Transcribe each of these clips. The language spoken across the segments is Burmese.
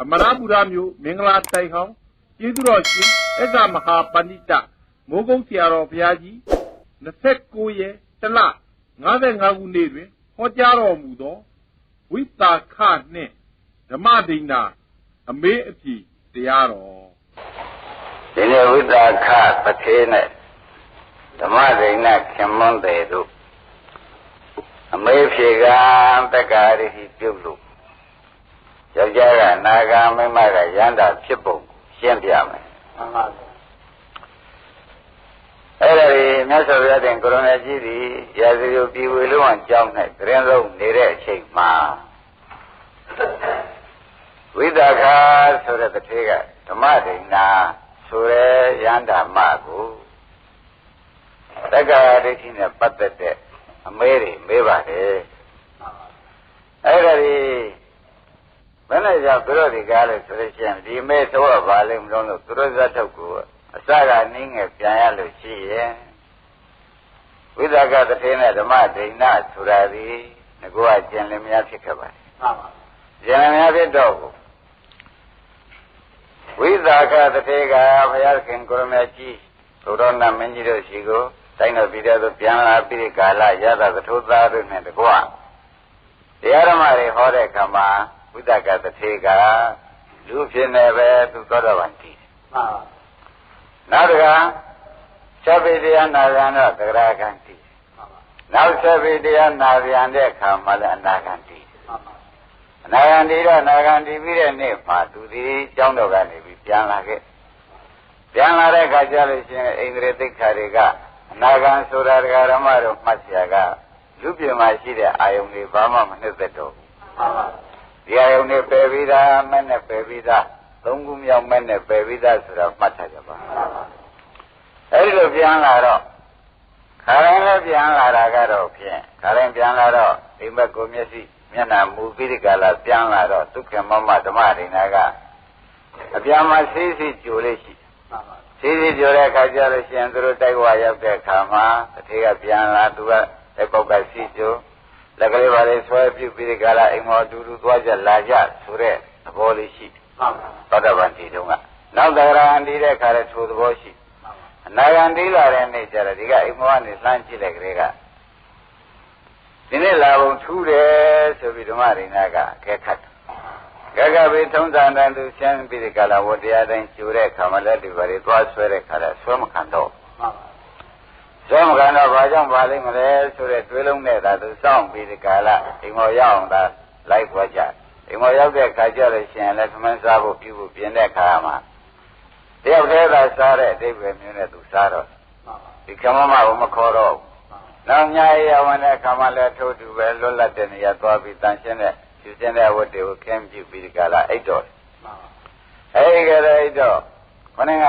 အမရပူရမျိုးမင်္ဂလာတိုင်ဟောင်းကျေးဇူးတော်ရှင်အက္ခမဟာပဏိတမိုးကုတ်ဆရာတော်ဘုရားကြီး29ရက်တလ55ခုနှစ်တွင်ဟောကြားတော်မူသောဝိတာခနှင့်ဓမ္မဒိဏအမေးအဖြေတရားတော်ဒီနေ့ဝိတာခပထေနဲ့ဓမ္မဒိဏခင်မွန်းတယ်တို့အမေးဖြေကတက္ကာရိပြုတ်လို့ယောက်ျားကနာဂာမိန်းမကရန္တာဖြစ်ပုံရှင်းပြမယ်မှန်ပါဗျာအဲ့ဒါကြီးမြတ်စွာဘုရားတင်ကိုရိုနာကြီးဒီရာဇဂိုပြည်ဝေလုံးအောင်ကြောင်း၌တရင်လုံးနေတဲ့အချိန်မှာဝိသခာဆိုတဲ့တထေးကဓမ္မဒိဏဆိုရဲရန္တာမကိုတက္ကရာဒိဋ္ဌိနဲ့ပတ်သက်တဲ့အမေးတွေမေးပါတယ်အဲ့ဒါကြီးဘယ်နဲ့ကြောင့်သူတို့ဒီကားလို့ဆိုလို့ရှိရင်ဒီမေးတော့ပါလိမ့်မလို့သူတို့ဇတ်ထုတ်ကိုအစကနင်းငယ်ပြန်ရလို့ရှိရင်ဝိသကတထေနဲ့ဓမ္မဒိဏဆိုတာဒီငကောကကျင်လင်များဖြစ်ခဲ့ပါတယ်မှန်ပါကျင်လင်များဖြစ်တော့ဝိသကတထေကဘုရားခင်ကိုရမကြီးသုဒ္ဓနာမင်းကြီးတို့ရှိကိုတိုင်းတော်ပြည်တော်သို့ပြန်လာပြီးကာလရသသထုသားတို့နဲ့တကွတရားဓမ္မတွေဟောတဲ့အခါမှာဝိသကတထေကလူဖြစ်နေပဲသူသောတော်ဗန်တည်တယ်မှန်ပါနောက်တကချက်ပိတရားနာပြန်တော့သဂရကံတည်နောက်ချက်ပိတရားနာပြန်တဲ့အခါမှာလည်းအနာဂံတည်အနာဂံတည်တော့အနာဂံတည်ပြီးတဲ့နေ့မှာသူဒီကျောင်းတော်ကနေပြီးပြန်လာခဲ့ပြန်လာတဲ့အခါကျလို့ရှိရင်ဣန္ဒြေသိက္ခာတွေကအနာဂံဆိုတာဒကာဓမ္မတို့မှတ်เสียကလူပြင်းမှာရှိတဲ့အာယုန်တွေဘာမှမနှစ်သက်တော့ဘူးဒီအာယုန်တွေပယ်ပြီးသားမဲ့နဲ့ပယ်ပြီးသားသုံးခုမြောက်မဲ့နဲ့ပယ်ပြီးသားဆိုတာမှတ်ထားကြပါအဲဒီလိုပြန်လာတော့ခါတိုင်းလည်းပြန်လာတာကတော့ဖြင့်ခါတိုင်းပြန်လာတော့ဒီမဲ့ကိုမျက်စိမျက်နှာမူပြီးဒီကလာပြန်လာတော့ဒုက္ခမမဓမ္မဒိဏကအပြန်မှာဆေးဆေးကြိုလေးရှိဆေးဆေးကြိုတဲ့အခါကျတော့ရှင်သူတို့တိုက်ဝါရောက်တဲ့အခါမှာတထေကပြန်လာသူကတဲ့ပုဂ္ဂိုလ်စီကြိုလက်ကလေးပါလေဆွဲပြုတ်ပြီးဒီကလာအိမ်မော်တူတူသွားကြလာကြဆိုတဲ့သဘောလေးရှိသောတပန်တီတုံးကနောက်သဂရဟံတီတဲ့အခါလည်းထိုသဘောရှိအနာဂံတီလာတဲ့နေ့ကျတော့ဒီကအိမ်မော်ကနေလှမ်းကြည့်တဲ့ကလေးကဒီနေ့လာပုံထူးတယ်ဆိုပြီးဓမ္မဒိဏကအကဲခတ်ဂဂဗေထုံးစံတိုင်းသူရှင်းပြီးဒီကလာဝတရားတိုင်းကျိုတဲ့အခါမှာလက်တွေပါလေသွားဆွဲတဲ့အခါလည်းဆွဲမခံတော့ဆွဲမခံတော့ဘာကြောင့်ပါလိမ့်မလဲဆိုတဲ့တွေးလုံးနဲ့သာသူစောင့်ပြီးဒီကလာအိမ်မော်ရောက်အောင်သာလိုက်သွားကြအိမ်မော်ရောက်တဲ့အခါကျတော့ရှင်လည်းသမန်းစားဖို့ပြုဖို့ပြင်တဲ့အခါမှာတယောက်တည်းသာစားတဲ့အတိတ်ပဲမျိုးနဲ့သူစားတော့ဒီကမ္မမကိုမခေါ်တော့နောက်ညာရဝင်တဲ့အခါမှာလည်းထိုးတူပဲလွတ်လပ်တဲ့နေရာသွားပြီးတန်ရှင်းတဲ့ယူစင်းတဲ့ဝတ်တွေကိုခင်းပြုပြီးဒီကလာအိတ်တော်အဲဒီကလေးအိတ်တော်ခொနည်းက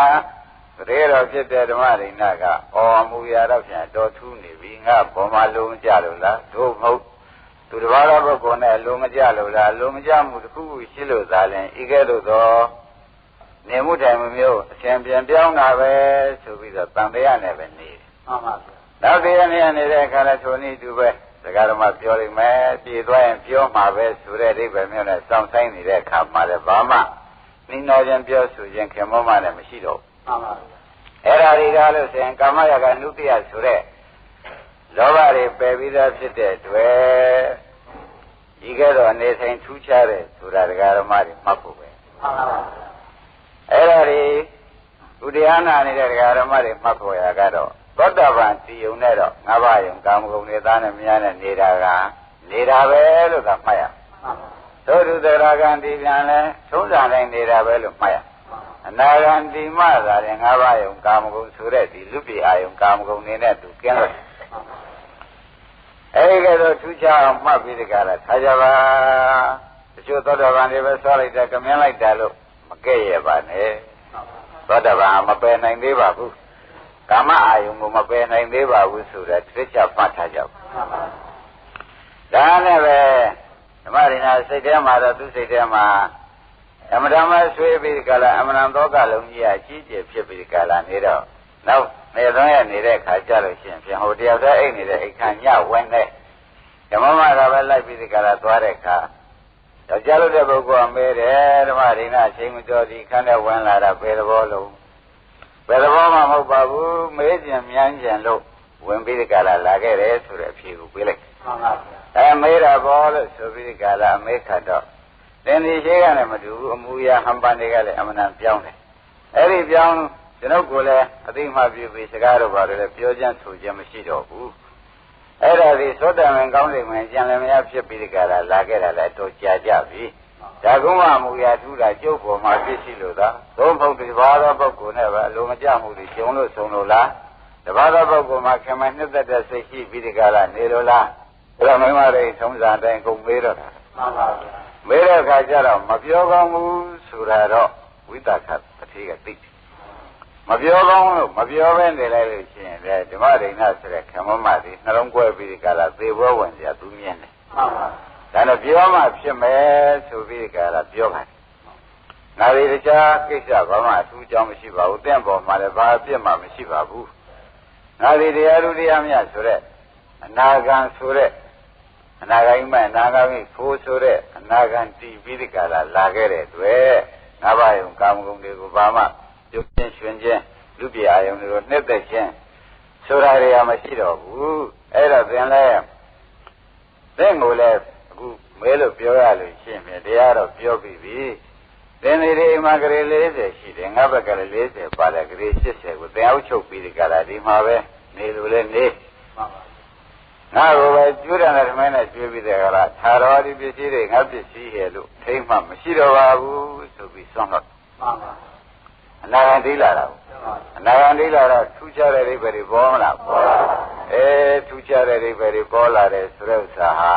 တရေတော်ဖြစ်တဲ့ဓမ္မဒိဏကအော်အမူအရာတော့ပြန်တော်ထူးနေပြီငါဘောမလုံးကြလို့လားတို့မဟုတ်သူတစ်ပါးသောပုဂ္ဂိုလ်နဲ့လုံးမကြလို့လားလုံးမကြမှုတစ်ခုခုရှိလို့သာလဲဤကဲ့သို့သောနေမှုတိုင်မျိုးအရှင်ပြန်ပြောင်းတာပဲဆိုပြီးတော့တန်တရားနဲ့ပဲနေတယ်မှန်ပါဗျာနောက်တရားနဲ့နေတဲ့အခါလဲထိုနည်းတူပဲဒကာဓမ္မပြောလိမ့်မယ်ပြေသွားရင်ပြောမှာပဲဆိုတဲ့အိဗယ်မျိုးနဲ့စောင့်ဆိုင်နေတဲ့အခါမှာလည်းဘာမှနိနောခြင်းပြောဆိုခြင်းခင်မောမှလည်းမရှိတော့မှန်ပါဗျာအဲ့ဒါတွေကလို့ဆိုရင်ကာမရာဂနုတ္တိယဆိုတဲ့လောဘတွေပယ်ပြီးသားဖြစ်တဲ့အတွက်ဒီကဲတော့အနေဆိုင်ထူးခြားတဲ့ဆိုတာဒကာဓမ္မတွေမှတ်ဖို့ပဲမှန်ပါဗျာအဲ့ဒါတွေဥဒယနာနေတဲ့ဒကာဓမ္မတွေမှတ်ဖို့ရကတော့သောတပန်တီယုံနဲ့တော့ငါးပါးယုံကာမဂုဏ်တွေသားနဲ့မြားနဲ့နေတာပဲလို့သာမှတ်ရသို့သူသရဂံတီပြန်လဲထုံးစံတိုင်းနေတာပဲလို့မှတ်ရအနာဂံတီမသာရင်ငါးပါးယုံကာမဂုဏ်ဆိုတဲ့ဒီလူပိအာယုံကာမဂုဏ်တွေနဲ့သူကင်းလို့အဲဒီကတော့ထူးခြားအောင်မှတ်ပြီးဒီကရထားကြပါတချို့သောတပန်တွေပဲဆောလိုက်တယ်ကမြင်လိုက်တယ်လို့မကဲ့ရပါနဲ့သောတပန်မပယ်နိုင်သေးပါဘူးကာမအာယုံကိုမပယ်နိုင်သေးပါဘူးဆိုတော့သိချပတ်ထားကြပါဒါနဲ့ပဲဓမ္မရိနာစိတ်ထဲမှာတော့သူစိတ်ထဲမှာအမတမဆွေးပြီးကြလားအမနံသောကလုံးကြီးအကြီးကျယ်ဖြစ်ပြီးကြလားနေတော့နောက်နေသွန်းရနေတဲ့ခါကြလို့ရှိရင်ပြန်ဟိုတယောက်တည်းအိတ်နေတဲ့အိတ်ခံညဝင်တဲ့ဓမ္မမကပဲလိုက်ပြီးကြလားသွားတဲ့ခါ ယောက်ျားလို့တဲ့ပုဂ္ဂိုလ်ကမဲတယ်ဓမ္မဒိဋ္ဌအချိန်မတော်ဒီခန်းထဲဝင်လာတာဘယ်သဘောလုံးဘယ်သဘောမှမဟုတ်ပါဘူးမဲကျင်မြန်းကျင်လို့ဝင်ပြီးဒီကလာလာခဲ့တယ်ဆိုတဲ့အဖြေကိုပေးလိုက်မှန်ပါဗျာမဲတာဘောလို့ဆိုပြီးဒီကလာအမဲခတ်တော့သင်္ဒီရှိကလည်းမတူဘူးအမူအရာဟန်ပန်တွေကလည်းအမှန်တန်ပြောင်းတယ်အဲ့ဒီပြောင်းကျွန်ုပ်ကိုလည်းအသိမှပြုပြီးစကားတော့ပါတယ်လည်းပြောချမ်းဆိုခြင်းမရှိတော့ဘူးအဲ့ဒါဒီသောတပန်ကောင်းတယ်ဝင်ကြံလည်းမရဖြစ်ပြီးဒီကလာခဲ့တာလည်းတော့ကြာကြပြီဒါကုမအမူအရာထူးတာကျုပ်ပေါ်မှာပြည့်ရှိလို့သာသုံးဖို့ဒီဘာသောပုဂ္ဂိုလ်နဲ့ပဲအလိုမကျမှုတွေကျုံလို့ဆုံးလို့လားတဘာသောပုဂ္ဂိုလ်မှာခင်မနှစ်သက်တဲ့စိတ်ရှိပြီးဒီကလာနေလို့လားအဲ့တော့မိမတွေထုံးစံတိုင်းကုန်မေးတော့တာမှန်ပါဗျာမေးတဲ့အခါကျတော့မပြောကောင်းဘူးဆိုတာတော့ဝိသကပတိကသိမပြောကောင်းလို့မပြောဘဲနေလိုက်လို့ရှိရင်လေဓမ္မဒိဋ္ဌဆိုတဲ့ခမမတွေနှလုံးကွဲပြီးဒီကလာသေဘောဝင်ကြသူမြင်တယ်မှန်ပါဒါနဲ့ပြောမှဖြစ်မယ်ဆိုပြီးဒီကလာပြောပါတယ်ငါဒီတခြားကိစ္စဘာမှအထူးကြောင့်မရှိပါဘူးတင့်ပေါ်မှာလည်းဘာအပြစ်မှမရှိပါဘူးငါဒီတရားလူတရားမြတ်ဆိုတဲ့အနာဂံဆိုတဲ့အနာဂိမဲ့အနာဂိဖိုးဆိုတဲ့အနာဂံတီးပြီးဒီကလာခဲ့တဲ့တွေ့ငါးပါးယုံကာမဂုဏ်တွေကိုဘာမှပြုခြင်းရှင်ခြင်းလူပြအာယုံတွေကိုနှိမ့်သက်ခြင်းဆိုတာတွေကမရှိတော့ဘူးအဲ့တော့သင်လဲသင်ကိုလည်းအခုမဲလို့ပြောရလို့ရှိရင်တရားတော့ပြောပြီးပြီသင်ဒီအိမ်မှာကလေး40ရှိတယ်ငါဘက်ကလည်း40ပါတယ်ကလေး80ကိုသင်အောက်ချုပ်ပြီးဒီကလာဒီမှာပဲနေလို့လည်းနေငါကိုပဲကျွေးတယ်နဲ့ဓမ္မနဲ့ကျွေးပြီးတဲ့ကလာသာတော်ဒီပစ္စည်းတွေငါပစ္စည်းရဲ့လို့ထိမ့်မှမရှိတော့ပါဘူးဆိုပြီးဆွမ်းတော့အနာဂံဒိလာတာအနာဂံဒိလာတော့ထူးခြားတဲ့အိဗယ်တွေပေါ်မလားပေါ်ထူးခြားတဲ့အိဗယ်တွေပေါ်လာတဲ့ဆိုတဲ့ဥစ္စာဟာ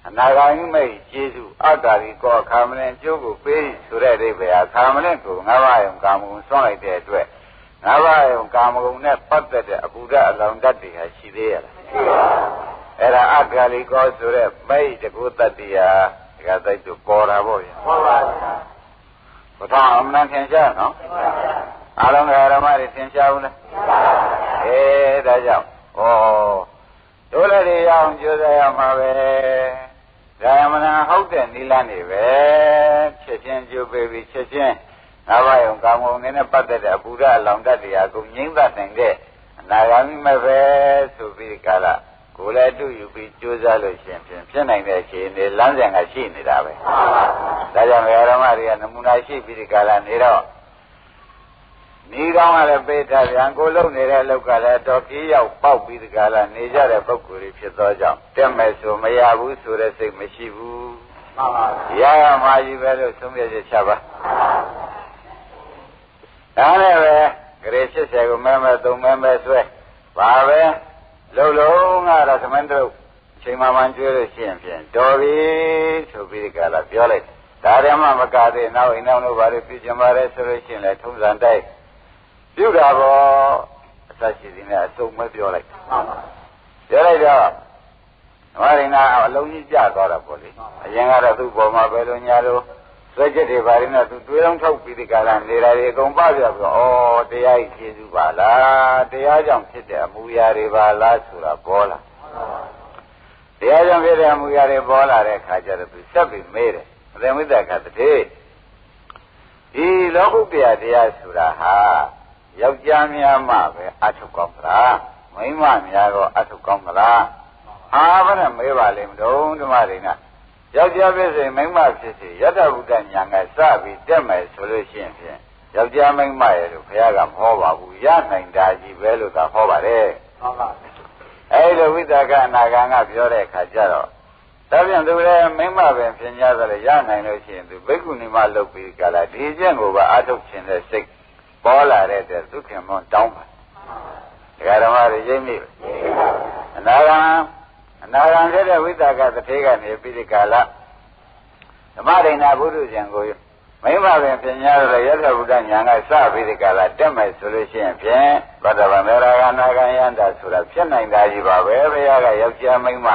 အနာဂံမိတ်ကျေးဇူးအတ္တရီကောခါမလင်ကျိုးကိုပေးဆိုတဲ့အိဗယ်ဟာခါမလင်ကိုငါးပါးယုံကာမဂုဏ်ဆွမ်းလိုက်တဲ့အတွက်ငါးပါးယုံကာမဂုဏ်နဲ့ပတ်သက်တဲ့အဘူဒအလောင်တတ်တွေဟာရှိသေးရလားအဲ့ဒါအတ္တရီကောဆိုတဲ့မိတ်တကုတ္တတိယဒီကသိတူပေါ်တာပေါ့ဗျာပေါ်ပါဗျာဘုရားအမှန်ထင်ရှားနော်အားလုံးဓမ္မတွေသင်ရှားဘူးလားဒါကြောင့်တို့လည်းတွေရအောင်ကြိုးစားရမှာပဲဒါယမနာဟုတ်တဲ့နိလန်းနေပဲချက်ချင်းကြိုးပေးပြီးချက်ချင်းငါးပါးယုံကာမဂုဏ်နဲ့ပတ်သက်တဲ့အဘူဒအလောင်တတ်တရားကိုငြိမ့်သက်နိုင်တဲ့အနာဂါမိမဲ့ပဲဆိုပြီးကာလကိုယ်လည်းတူယူပြီးကြိုးစားလို့ရှိရင်ဖြစ်နိုင်တဲ့အခြေအနေလမ်းစဉ်ကရှိနေတာပဲဒါကြောင့်ဓမ္မတွေကနမူနာရှိပြီးဒီကာလနေတော့နေကောင်းကလည်းပေးထားပြန်ကိုလုံနေတဲ့အလောက်ကလည်းတော်ကြီးရောက်ပေါက်ပြီးဒီကလာနေကြတဲ့ပုဂ္ဂိုလ်တွေဖြစ်သောကြောင့်တက်မယ်ဆိုမရဘူးဆိုတဲ့စိတ်မရှိဘူးမှန်ပါဗျာရမှာကြီးပဲလို့သုံးပြချက်ချပါဒါနဲ့ပဲဂရေ80ကိုမဲ3မဲဆွဲပါပဲလုံလုံးကတော့သမန္တုချိန်မှန်ကျွေးလို့ရှိရင်ဖြင့်တော်ပြီဆိုပြီးဒီကလာပြောလိုက်ဒါဓမ္မမကသေးနောက်အိမ်နောက်တို့ဘာတွေပြကြပါလဲဆိုလို့ရှိရင်လည်းထုံးစံတိုက်ပြုတာပေါ့အသက်ရှိသည်နဲ့အစုံမပြောလိုက်ပြောလိုက်တော့ဓမ္မရင်းကအလုံးကြီးကြသွားတာပေါ့လေအရင်ကတော့သူ့ပေါ်မှာပဲလို့ညာလို့စွဲချက်တွေဘာတွေနဲ့သူတွေးလုံးထုတ်ပြီးဒီကလာနေတာတွေအကုန်ပပြပြီးတော့တရားကြီးကျေစုပါလားတရားကြောင့်ဖြစ်တဲ့အမူအရာတွေပါလားဆိုတာပေါ်လာတရားကြောင့်ဖြစ်တဲ့အမူအရာတွေပေါ်လာတဲ့အခါကျတော့သူဆက်ပြီးမေးတယ်အသင်ဝိသကတည်းဒီလောကုတ္တရာတရားဆိုတာဟာယောက်ျားများမှပဲအထုတ်ကောင်းသလားမိန်းမများတော့အထုတ်ကောင်းသလားဘယ်နဲ့မေးပါလိမ့်မလို့ဓမ္မတွေနဲ့ယောက်ျားဖြစ်စေမိန်းမဖြစ်စေယတ္တဗုဒ္ဓညာကစပြီးတက်မယ်ဆိုလို့ရှိရင်ဖြင့်ယောက်ျားမိန်းမရဲ့လို့ဘုရားကမဟောပါဘူးရနိုင်တာကြီးပဲလို့သာဟောပါတယ်ဟုတ်ပါဘူးအဲ့လိုဝိသကအနာဂံကပြောတဲ့အခါကျတော့ဒါပြန်သူလည်းမိမပင်ပြင်ကြသလိုရနိုင်လို့ရှိရင်သူဘိက္ခုနီမလုပ်ပြီးကြလားဒီကျင့်ကိုပါအထုတ်ခြင်းတဲ့စိတ်ပေါ်လာတဲ့အတွက်သူခင်မွန်တောင်းပါဒကာဓမ္မတွေရိပ်မိပဲအနာဂံတဲ့ဝိသကတထေကနေပြီးဒီကာလဓမ္မဒိဏဘုဒ္ဓဇံကိုမိမပင်ပြင်ကြသလိုယတ္ထဗုဒ္ဓညာကစပြီးဒီကာလတက်မယ်ဆိုလို့ရှိရင်ဖြင့်ဘဒ္ဓဗမေရာဂနာဂံယန္တာဆိုတာဖြစ်နိုင်တာကြီးပါပဲဘုရားကယောက်ျားမိန်းမ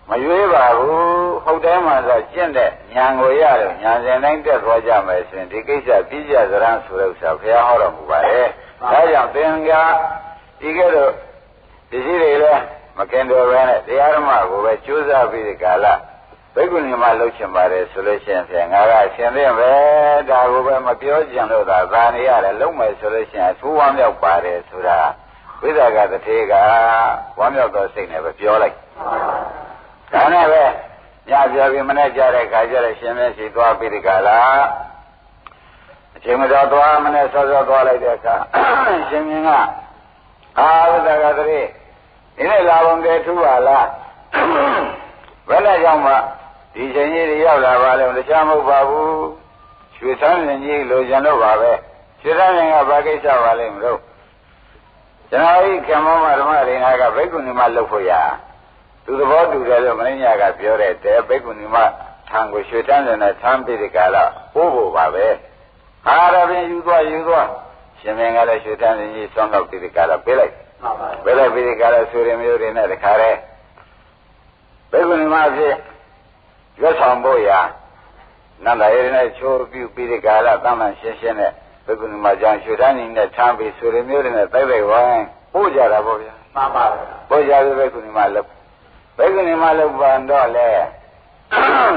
မရွေးပါဘူးဟုတ်တယ်မှဆိုကျင့်တဲ့ဉာဏ်ကိုရတော့ဉာဏ်စဉ်တိုင်းတက်သွားကြမယ်ဆိုရင်ဒီကိစ္စပြည့်ကြစရန်ဆိုတဲ့ဥစ္စာဘုရားဟောတော်မူပါတယ်ဒါကြောင့်သင်္ဃာဒီကဲတော့ဒီစည်းတွေလည်းမကင်တော်ပဲနဲ့တရားဓမ္မကိုပဲကြိုးစားပြီးဒီကာလ ဘိက္ခုနီမလှုပ်ချင်ပါတယ်ဆိုလို့ရှိရင်ဖြင့်ငါကရှင်သင့်ပဲဒါကိုပဲမပြောကြံလို့သာနေရတယ်လုံးမယ်ဆိုလို့ရှိရင်အထူးဝမ်းမြောက်ပါတယ်ဆိုတာဝိသကတထေကဝမ်းမြောက်သောစိတ်နဲ့ပဲပြောလိုက်ဒါနဲ့ပဲညပြောပြီးမနေ့ကြတဲ့ခါကျတော့ရှင်မင်းရှိသွားပြီးဒီကလာအချိန်မတော်သွားမနေ့စောစောသွားလိုက်တဲ့အခါရှင်မင်းကဝိသကတထေဒီနေ့လာပုံကဲထူပါလားဘယ်နဲ့ကြောင့်မှဒီချိန်ကြီးတွေရောက်လာပါလဲတခြားမဟုတ်ပါဘူးရွှေသန်းရင်ကြီးလိုချင်တော့ပါပဲရွှေသန်းရင်ကဘာကိစ္စပါလဲမလို့ကျွန်တော်ဤကမ္မမဓမ္မရိနာကဘိက္ခုနီမလှုပ်ဖို့ရသူသဘောတူတယ်လို့မင်းညာကပြောတဲ့တဲဘိက္ခုနီမထံကိုရွှေသန်းရင်နဲ့ထမ်းပြီးဒီကလာပို့ဖို့ပါပဲဟာရပင်ယူသွားရှင်မင်းကလည်းရွှေသန်းရင်ကြီးဆွမ်းတော့ပြီးဒီကလာပေးလိုက်ပေးလိုက်ပြီးဒီကလာဆွေရမျိုးတွေနဲ့တခါတည်းဘိက္ခုနီမဖြစ်ရွတ်ဆောင်ဖို့ရာနန္ဒရေနဲ့ချိုးပြုပြီးဒီကလာတမန်ရှင်းနဲ့ဘိက္ခုနီမကြောင့်ရွှေတန်းကြီးနဲ့ထမ်းပြီးဆွေရမျိုးတွေနဲ့တိုက်ဝိုင်းပို့ကြတာပေါ့ဗျာမှန်ပါဗျာပို့ကြပြီးဘိက္ခုနီမလှုပ်ဘိက္ခုနီမလှုပ်ပန်တော့လေ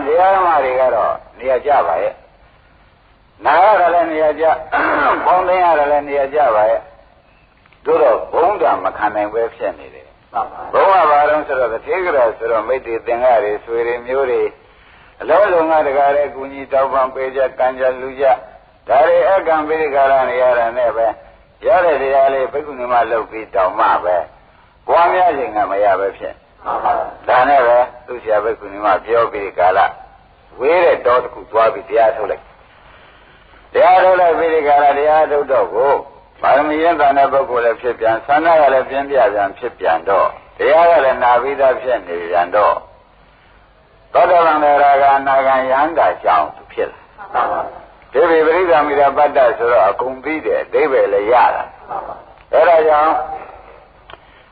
တရားဓမ္မတွေကတော့နေရာကျပါရဲ့နာရတယ်လည်းနေရာကျပေါင်းသိမ်းရတယ်လည်းနေရာကျပါရဲ့တို့တော့ဘုံတံမခံနိုင်ပဲဖြစ်နေတယ်ဘုံကဘာလို့ဆိုတော့သေကရဆိုတော့မိတ်တွေသင်္ဃတွေဆွေတွေမျိုးတွေအလုံးစုံကတကားတဲ့ကုညီတောက်ပံပေးကြကံကြလူကြဒါတွေအကံပိရိကာရနေရတာနဲ့ပဲရတဲ့တရားလေးဘိက္ခုနီမလှုပ်ပြီးတောင်းမှပဲပွားများခြင်းကမရပဲဖြစ်ဒါနဲ့ပဲသူဆရာဘိက္ခုနီမပြောပြီးကာလဝေးတဲ့တောတစ်ခုသွားပြီးတရားထုတ်လိုက်ပြီးဒီကာလတရားထုတ်တော့ကိုပါရမီရင်တန်တဲ့ပုဂ္ဂိုလ်လည်းဖြစ်ပြန်ဆန္ဒကလည်းပြင်းပြပြန်ဖြစ်ပြန်တော့တရားကလည်းနာပြီးသားဖြစ်နေပြန်တော့သောတပန်ရာဂအနာဂံယန္တာကြောင့်သူဖြစ်လာဒီပရိသမိရပတ္တဆိုတော့အကုန်ပြီးတယ်အဓိပ္ပာယ်လည်းရတာအဲဒါကြောင့်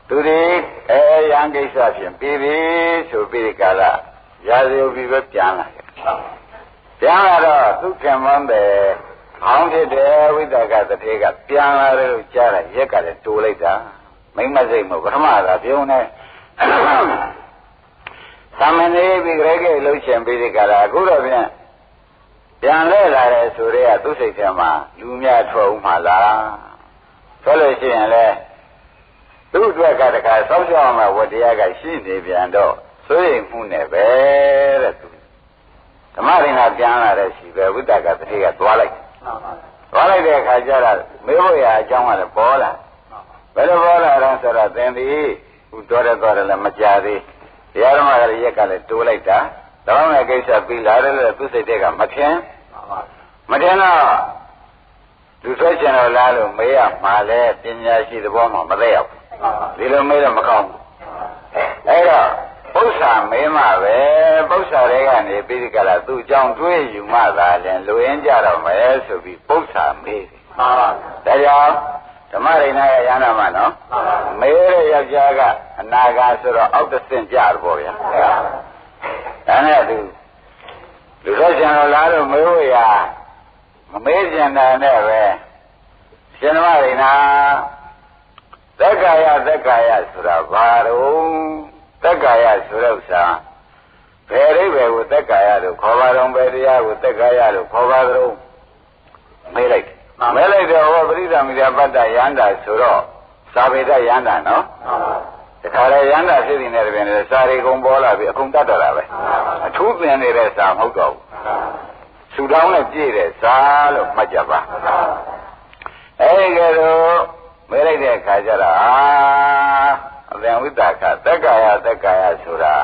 သူဒီယံကိစ္စဖြင့်ပြီးပြီဆိုပြီးဒီကာလရာဇယုပြီးပဲပြန်လာတယ်ပြန်လာတော့သူခင်မန်းတယ်အောင်းဖြစ်တယ်ဝိသကတထေကပြန်လာတယ်လို့ကြားတယ်ရက်ကလည်းတိုးလိုက်တာမိမ့်မစိတ်မဟုတ်ပထမကပြုံးနေသမဏေပြီးကြဲကြဲလှုပ်ရှင်ပြီးဒီကလာအခုတော့ပြန်လဲလာတယ်ဆိုတော့သူ့စိတ်ထဲမှာလူများထွက်ဦးမှာလားဆိုလို့ရှိရင်လေသူ့အတွက်ကတခါစောင့်ရှောက်အောင်ဝတရားကရှိနေပြန်တော့စိုးရိမ်မှုနဲ့ပဲတဲ့သူဓမ္မရင်းကပြန်လာတဲ့ရှိပဲဝိတ္တကတတိကသွားလိုက်တဲ့အခါကျတော့မေးဖို့ရအကြောင်းကလည်းပေါ်လာဘယ်လိုပေါ်လာတော့ဆိုတော့သင်သည်ဟိုတော်တယ်လည်းမကြသေးတရားဓမ္မကလည်းရက်ကလည်းတိုးလိုက်တာတောင်းတဲ့ကိစ္စပြီးလာတယ်လို့သူစိတ်တွေကမထင်တော့လူထွက်ချင်တော့လားလို့မေးရမှာလဲပညာရှိသဘောမှမသိရောက်ဒီလိုမေးတော့မကောင်းဘူးအဲ့တော့ပု္ပ္ပာမေးမှပဲပု္ပ္ပာတွေကနေပြီးဒီကလာသူ့ကြောင့်တွေးယူမှသာလည်းလူရင်းကြတော့မယ်ဆိုပြီးပု္ပ္ပာမေးတယ်ဒါကြောင့်ဓမ္မရိနာရဲ့ရဟန္တာမှာနော်မေးတဲ့ယောက်ျားကအနာဂါဆိုတော့အောက်တစ်ဆင့်ကြတော့ပေါ့ဗျာဒါနဲ့သူလူတော်ကျန်တော်လားလို့မေးဖို့ရမမေးကျင်တာနဲ့ပဲရှင်ဓမ္မရိနာသက်ကာယဆိုတာဘာတော့သက်ကာယဆိုတဲ့ဥစ္စာဘယ်အိဗယ်ကိုသက်ကာယလို့ခေါ်ပါတော့ဘယ်တရားကိုသက်ကာယလို့ခေါ်ပါတော့မေးလိုက်တော့ဟောပရိသမိရပတ္တယန္တာဆိုတော့သာဝေဒယန္တာနော်တခါလေယန္တာဖြစ်နေတဲ့ပြင်လေစာရီကုံပေါ်လာပြီအကုန်တတ်တော့တာပဲအထူးသင်နေတဲ့စာမဟုတ်တော့ဘူးဆူတောင်းနဲ့ပြည့်တဲ့စာလို့မှတ်ကြပါအဲဒီကဲတော့မေးလိုက်တဲ့အခါကျတော့အသင်ဝိတ္တခသက်ကာယဆိုတာ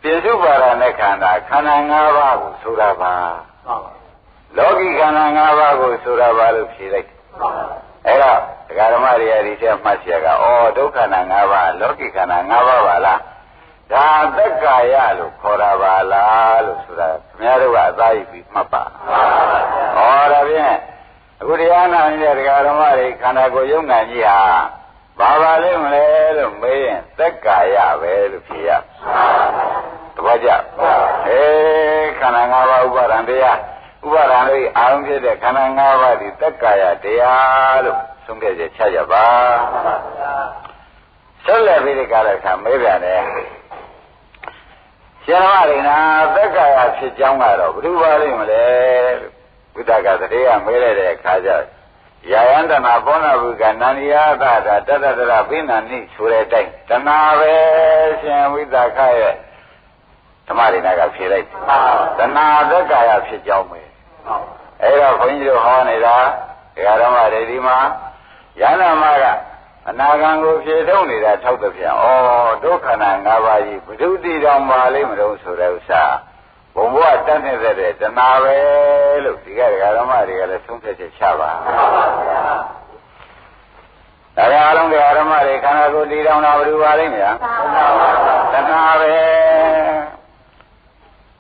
ပိစုပါဒနဲ့ခန္ဓာ၅ပါးကိုဆိုတာပါလောကီခန္ဓာ၅ပါးကိုဆိုတာပါလို့ဖြေလိုက်အဲ့တော့ဒကာဓမ္မတွေဒီထဲမှတ်เสียကဒုက္ခနာ၅ပါးလောကီခန္ဓာ၅ပါးပါလားဒါသက်ကာယလို့ခေါ်တာပါလားလို့ဆိုတာခင်ဗျားတို့ကအသာယူပြီးမှတ်ပါဒါဖြင့်အခုတရားနာနေတဲ့ဒကာဓမ္မတွေခန္ဓာကိုယ်ယုံနာကြီးဟာဘာပါလိမ့်မလဲလို့မေးရင်သက်ကာယပဲလို့ဖြေရသဘောကျခန္ဓာ၅ပါးဥပါဒံတရားဥပါဒံလေးအာရုံဖြစ်တဲ့ခန္ဓာ၅ပါးဒီသက်ကာယတရားလို့ဆုံးဖြတ်ချက်ချကြပါဆက်လက်ပြီးဒီကလည်းခံမေးပြန်တယ် ရှင်မရိနာသက်ကာယဖြစ်ကြောင်းကတော့ဘယ်သူပါလိမ့်မလဲဘုဒ္ဓကတည်းကမေးလိုက်တဲ့အခါကျယာယန္တနာဘောနာဘုကနန္ဒီယသတာတတတရဘိနန္နိဆိုတဲ့အတိုင်းတဏှာပဲရှင်ဝိသခရဲ့ဓမ္မရိနာကဖြေလိုက်တဏှာသက်ကာယဖြစ်ကြောင်းပဲအဲ့တော့ဘုန်းကြီးတို့ဟောနေတာဒကာဓမ္မတွေဒီမှာယန္တမကအနာဂံကိုဖြေထုတ်နေတာထောက်တဲ့ဖြင့်ဩဒုက္ခနာ၅ပါးကြီးဘုဒ္ဓတိတော်မှာလိမ့်မလို့ဆိုတဲ့ဥစ္စာဘုံဘဝတတ်နေတဲ့တဏှာပဲလို့ဒီကဒကာဓမ္မတွေကလည်းသုံးသက်ချက်ချပါဒါကြအားလုံးဒကာဓမ္မတွေခန္ဓာကိုယ်တည်တော်တာဘယ်လိုပါလိမ့်မလားတဏှာပဲ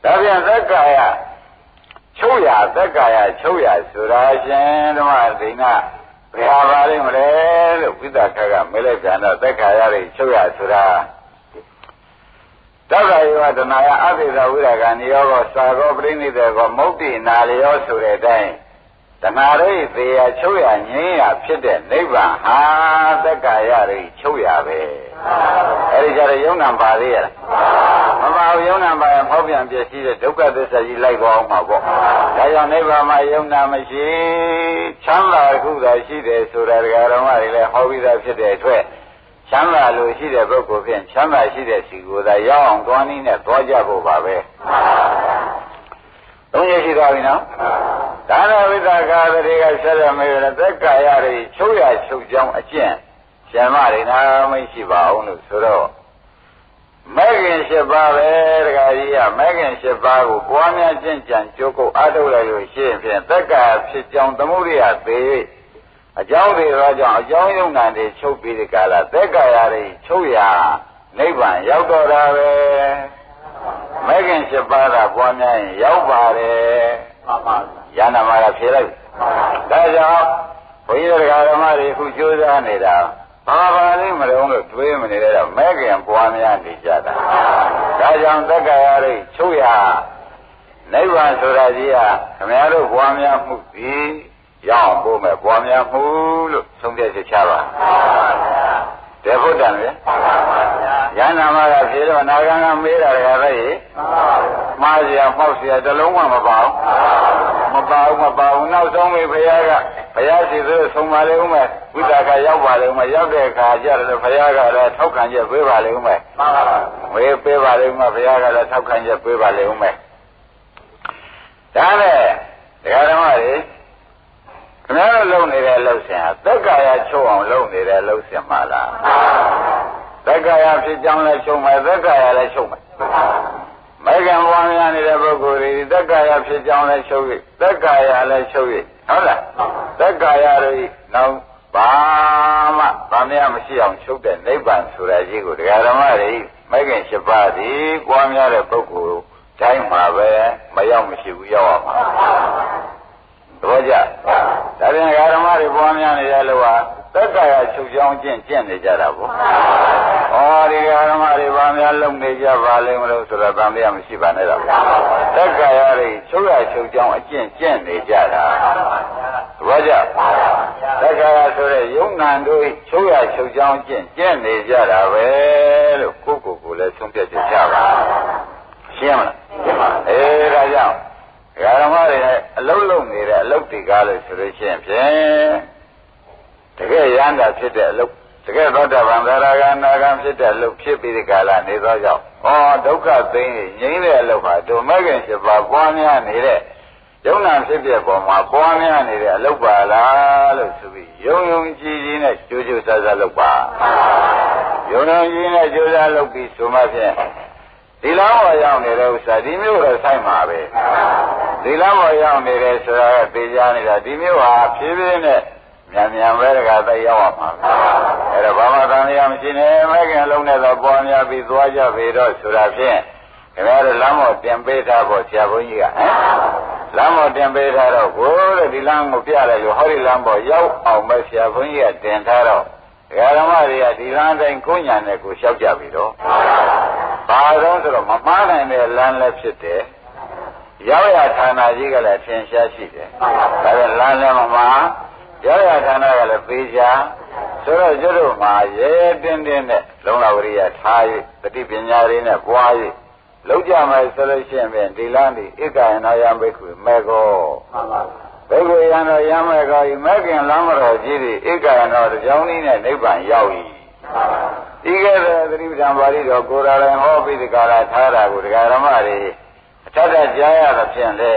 ဒါပြန်သက်ကာယချုပ်ရသက်ကာယချုပ်ရဆိုတာရှင်ဓမ္မဒိနာဘယ်ဟာပါလိမ့်မလဲလို့ဝိသခကမေးလိုက်ပြန်တော့သက်ခါရတွေချုပ်ရဆိုတာသက္ကာယောတနာယအဘိဓဝိရကနိယောကောသာကောပရိနိဒေကောမုတ်တိနာလျောဆိုတဲ့အတိုင်းတဏှာရိသေယချုပ်ရငြင်းရဖြစ်တဲ့နိဗ္ဗာန်ဟာသက်ခါရတွေချုပ်ရပဲအဲဒီကြတဲ့ယုံနာပါသေးရလားမပါဘူးယုံနာပါရင်ဖောက်ပြန်ပြည့်စည်တဲ့ဒုက္ခသစ္စာကြီးလိုက်ပေါ်အောင်မှာပေါ့ဒါကြောင့်နိဗ္ဗာန်မှာယုံနာမရှိချမ်းသာခုသာရှိတယ်ဆိုတာဒကာတော်မတွေလည်းဟောပြီးသားဖြစ်တဲ့အတွက်ချမ်းသာလို့ရှိတဲ့ပုဂ္ဂိုလ်ဖြင့်ချမ်းသာရှိတဲ့စီကိုယ်သာရောက်အောင်သွားနည်းနဲ့သွားကြဖို့ပါပဲသုံးရရှိသွားပြီနော်ဒါနဝိသကာတွေကဆက်ရမေးရသက်ကာယတွေချုပ်ရချုပ်ကြောင်းအကျင့်ရှင်မတွေနာမရှိပါအောင်လို့ဆိုတော့မဲခင်၈ပါးပဲတခါကြီးကမဲခင်၈ပါးကိုပွားများကျင့်ကြံကြိုးကုပ်အားထုတ်လိုက်လို့ရှိရင်ဖြင့်သက်ကာဖြစ်ကြောင်းသမုဒိယသေးအကြောင်းတွေတော့ကြောင့်အကြောင်းယုံနာတွေချုပ်ပြီးဒီကလာသက်ကာယတွေချုပ်ရနိဗ္ဗာန်ရောက်တော့တာပဲမဲခင်၈ပါးကပွားများရင်ရောက်ပါတယ်ယန္နာမကဖြေလိုက်ဒါကြောင့်ဘုန်းကြီးတို့ဓမ္မတွေအခုကြိုးစားနေတာဘာပါလိမ့်မလို့လို့တွေးမနေတော့မဲခင်ပွားများနေကြတာဒါကြောင့်သက်ကာယရိချုပ်ရနိဗ္ဗာန်ဆိုတာကြီးကခမည်းတော်ပွားများမှုသည်ရောက်ဖို့မဲ့ပွားများမှုလို့ဆုံးဖြတ်ချက်ချပါတေဘုဒ္ဓံလေယန္နာမကဖြေတော့နာဂံကမေးတာကလည်းမှားเสียမှောက်เสียတလုံးမှမပါဘူးမပါဘူးနောက်ဆုံးပြီဘုရားကဘုရားရှိသေးဆုံးပါလေဦးမယ်ဝိသကရောက်ပါလေဦးမယ်ရောက်တဲ့အခါကျတော့ဘုရားကလည်းထောက်ခံချက်ပေးပါလေဦးမယ်ဝေးပေးပါလေဦးမယ်ဘုရားကလည်းထောက်ခံချက်ပေးပါလေဦးမယ်ဒါနဲ့ဒကာဓမ္မတွေခင်ဗျားတို့လုံနေတဲ့လှုပ်ရှင်ဟာသက်ကာယချုပ်အောင်လုံနေတဲ့လှုပ်ရှင်ပါလားသက်ကာယဖြစ်ကြောင်းလည်းချုပ်မယ်သက်ကာယလည်းချုပ်မယ်မဲခင်ပွားများနေတဲ့ပုဂ္ဂိုလ်တွေသက်ကာယဖြစ်ကြောင်းလည်းချုပ်ရသက်ကာယလည်းချုပ်ရဟုတ်လားသက်ကာယတွေနောက်ဘာမှဗာမရမရှိအောင်ချုပ်တဲ့နိဗ္ဗာန်ဆိုတာကြီးကိုဒကာဓမ္မတွေမဲခင်၈ပါးဒီပွားများတဲ့ပုဂ္ဂိုလ်တိုင်းမှာပဲမရောက်မရှိဘူးရောက်အောင်ပါတော့ကြဒါပြန်ဓမ္မတွေပွားများနေရလို့ဟာသက်ကာယချုပ်ကြောင်းကျင့်နေကြတာပေါ့ဩဒီဓမ္မတွေပွားများလုံနေကြပါလိမ့်မလို့ဆိုတော့ဗာမရမရှိပါနဲ့တော့သက်ကာယတွေချုပ်ကြောင်းအကျင့်နေကြတာတော့ကြသက်ကာယဆိုတဲ့ယုံနာတို့ချုပ်ကြောင်းကျင့်နေကြတာပဲလို့ကိုယ်လည်းဆုံးဖြတ်ချက်ချပါရှင်းမလားဒါကြောင့်ဓမ္မတွေအလုံးလုံးနေတဲ့အလုပ်တွေကားလို့ဆိုလို့ရှိရင်ဖြင့်တကယ်ရဟန္တာဖြစ်တဲ့အလုပ်တကယ်သောတာပန်သရဂံနာဂံဖြစ်တဲ့အလုပ်ဖြစ်ပြီးဒီကာလနေသောကြောင့်ဒုက္ခသိငြိမ်းတဲ့အလုပ်ဟာဒုမဂ္ဂင်7ပါးပွားများနေတဲ့ယုံနာဖြစ်တဲ့ပုံမှာပွားများနေတဲ့အလုပ်ပါလားလို့ဆိုပြီးယုံကြည်ကြည်နဲ့ကြိုးကြိုးစားစားလုပ်ပါယုံကြည်နဲ့ကြိုးစားလုပ်ပြီးဆိုမှဖြင့်ဒီလမ်းပေါ်ရောက်နေတဲ့ဥစ္စာဒီမျိုးတော့ဆိုင်မှာပဲဒီလမ်းပေါ်ရောက်နေတယ်ဆိုတာကသိကြနေတာဒီမျိုးဟာဖြည်းဖြည်းနဲ့မြန်ပဲတခါသိရောက်အောင်ပါအဲ့တော့ဘာမှသံဃာမရှိနဲ့မဲခင်လုံးနဲ့တော့ပေါ်များပြီးသွားကြပြီတော့ဆိုတာဖြင့်ခင်ဗျားတို့လမ်းပေါ်တင်ပေးထားဖို့ဆရာဘုန်းကြီးကလမ်းပေါ်တင်ပေးထားတော့ကိုတဲ့ဒီလမ်းကိုပြလိုက်လို့ဟောဒီလမ်းပေါ်ရောက်အောင်ပဲဆရာဘုန်းကြီးကတင်ထားတော့ဓမ္မတွေကဒီလမ်းတိုင်းကိုညာနဲ့ကိုလျှောက်ကြပြီတော့ဘာလို့ဆိုတော့မမှားနိုင်တဲ့လမ်းလည်းဖြစ်တယ်ရောက်ရဌာနကြီးကလည်းထင်ရှားရှိတယ်ဒါပေမဲ့လမ်းလည်းမမှားရောက်ရဌာနကလည်းပေးချာဆိုတော့ကျွတ်တို့မှာရဲတင်းနဲ့လုံလဝရိယထား၍တတိပညာတွေနဲ့ပွား၍ လုံးကြမယ်ဆိုလို့ရှိရင်ဖြင့်ဒီလမ်းဒီဧကယနာယံဘိက္ခုမေကောဘိက္ခုယံတော်ယံမေကောဤမေခင်လမ်းမတော်ကြီးသည်ဧကယနာတော်ကြောင်းနည်းနဲ့နိဗ္ဗာန်ရောက်၏ဒီကဲ့သို့သတိပဋ္ဌာန်ပါဠိတော်ကိုယ်တော်လည်းဟောပြီးဒီကာလထားတာကိုဒကာဓမ္မတွေအထက်ထကြားရသဖြင့်လေ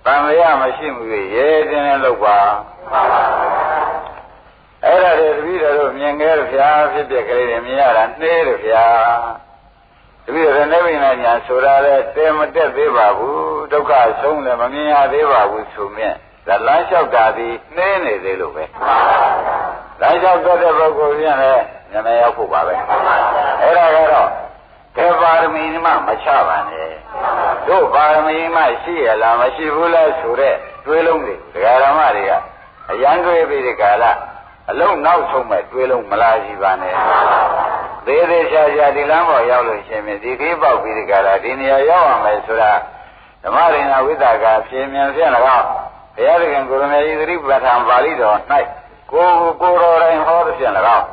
တန်လျာမရှိမှုရေတင်းနဲ့လောက်ပါအဲ့ဒါတွေတပည့်တော်တို့မြင်ခဲ့ရဗျာဖြစ်ဖြစ်ကလေးတွေမြင်ရတာနှေးတယ်ဗျာတပည့်တော်နေမိနာညာဆိုတာလေတဲမတက်သေးပါဘူးဒုက္ခဆုံးလည်းမမြင်ရသေးပါဘူးဆိုမြင်ဒါလမ်းလျှောက်တာဒီနှေးနေသေးလို့ပဲလမ်းလျှောက်တဲ့ပုဂ္ဂိုလ်ပြန်လေဉာဏ်ရောက်ဖို့ပါပဲအဲ့ဒါကတော့ကေပါရမီမှမချပါနဲ့တို့ပါရမီမှရှိရလားမရှိဘူးလားဆိုတဲ့တွေးလုံးတွေဒကာဓမ္မတွေကအရန်တွေးပြီးဒီကာလအလုံးနောက်ဆုံးမဲ့တွေးလုံးမလားရှိပါနဲ့သေးသေးချာချာဒီလမ်းပေါ်ရောက်လို့ရှင်မြင်ဒီခေးပေါက်ပြီးဒီကာလဒီနေရာရောက်အောင်မယ်ဆိုတာဓမ္မရိဏဝိသကာဖြင်းမြန်ဖြင့်၎င်းဘုရားသခင်ကိုရမေဤသတိပဋ္ဌာန်ပါဠိတော်၌ကိုတော်တိုင်းဟောသည်ဖြင့်၎င်း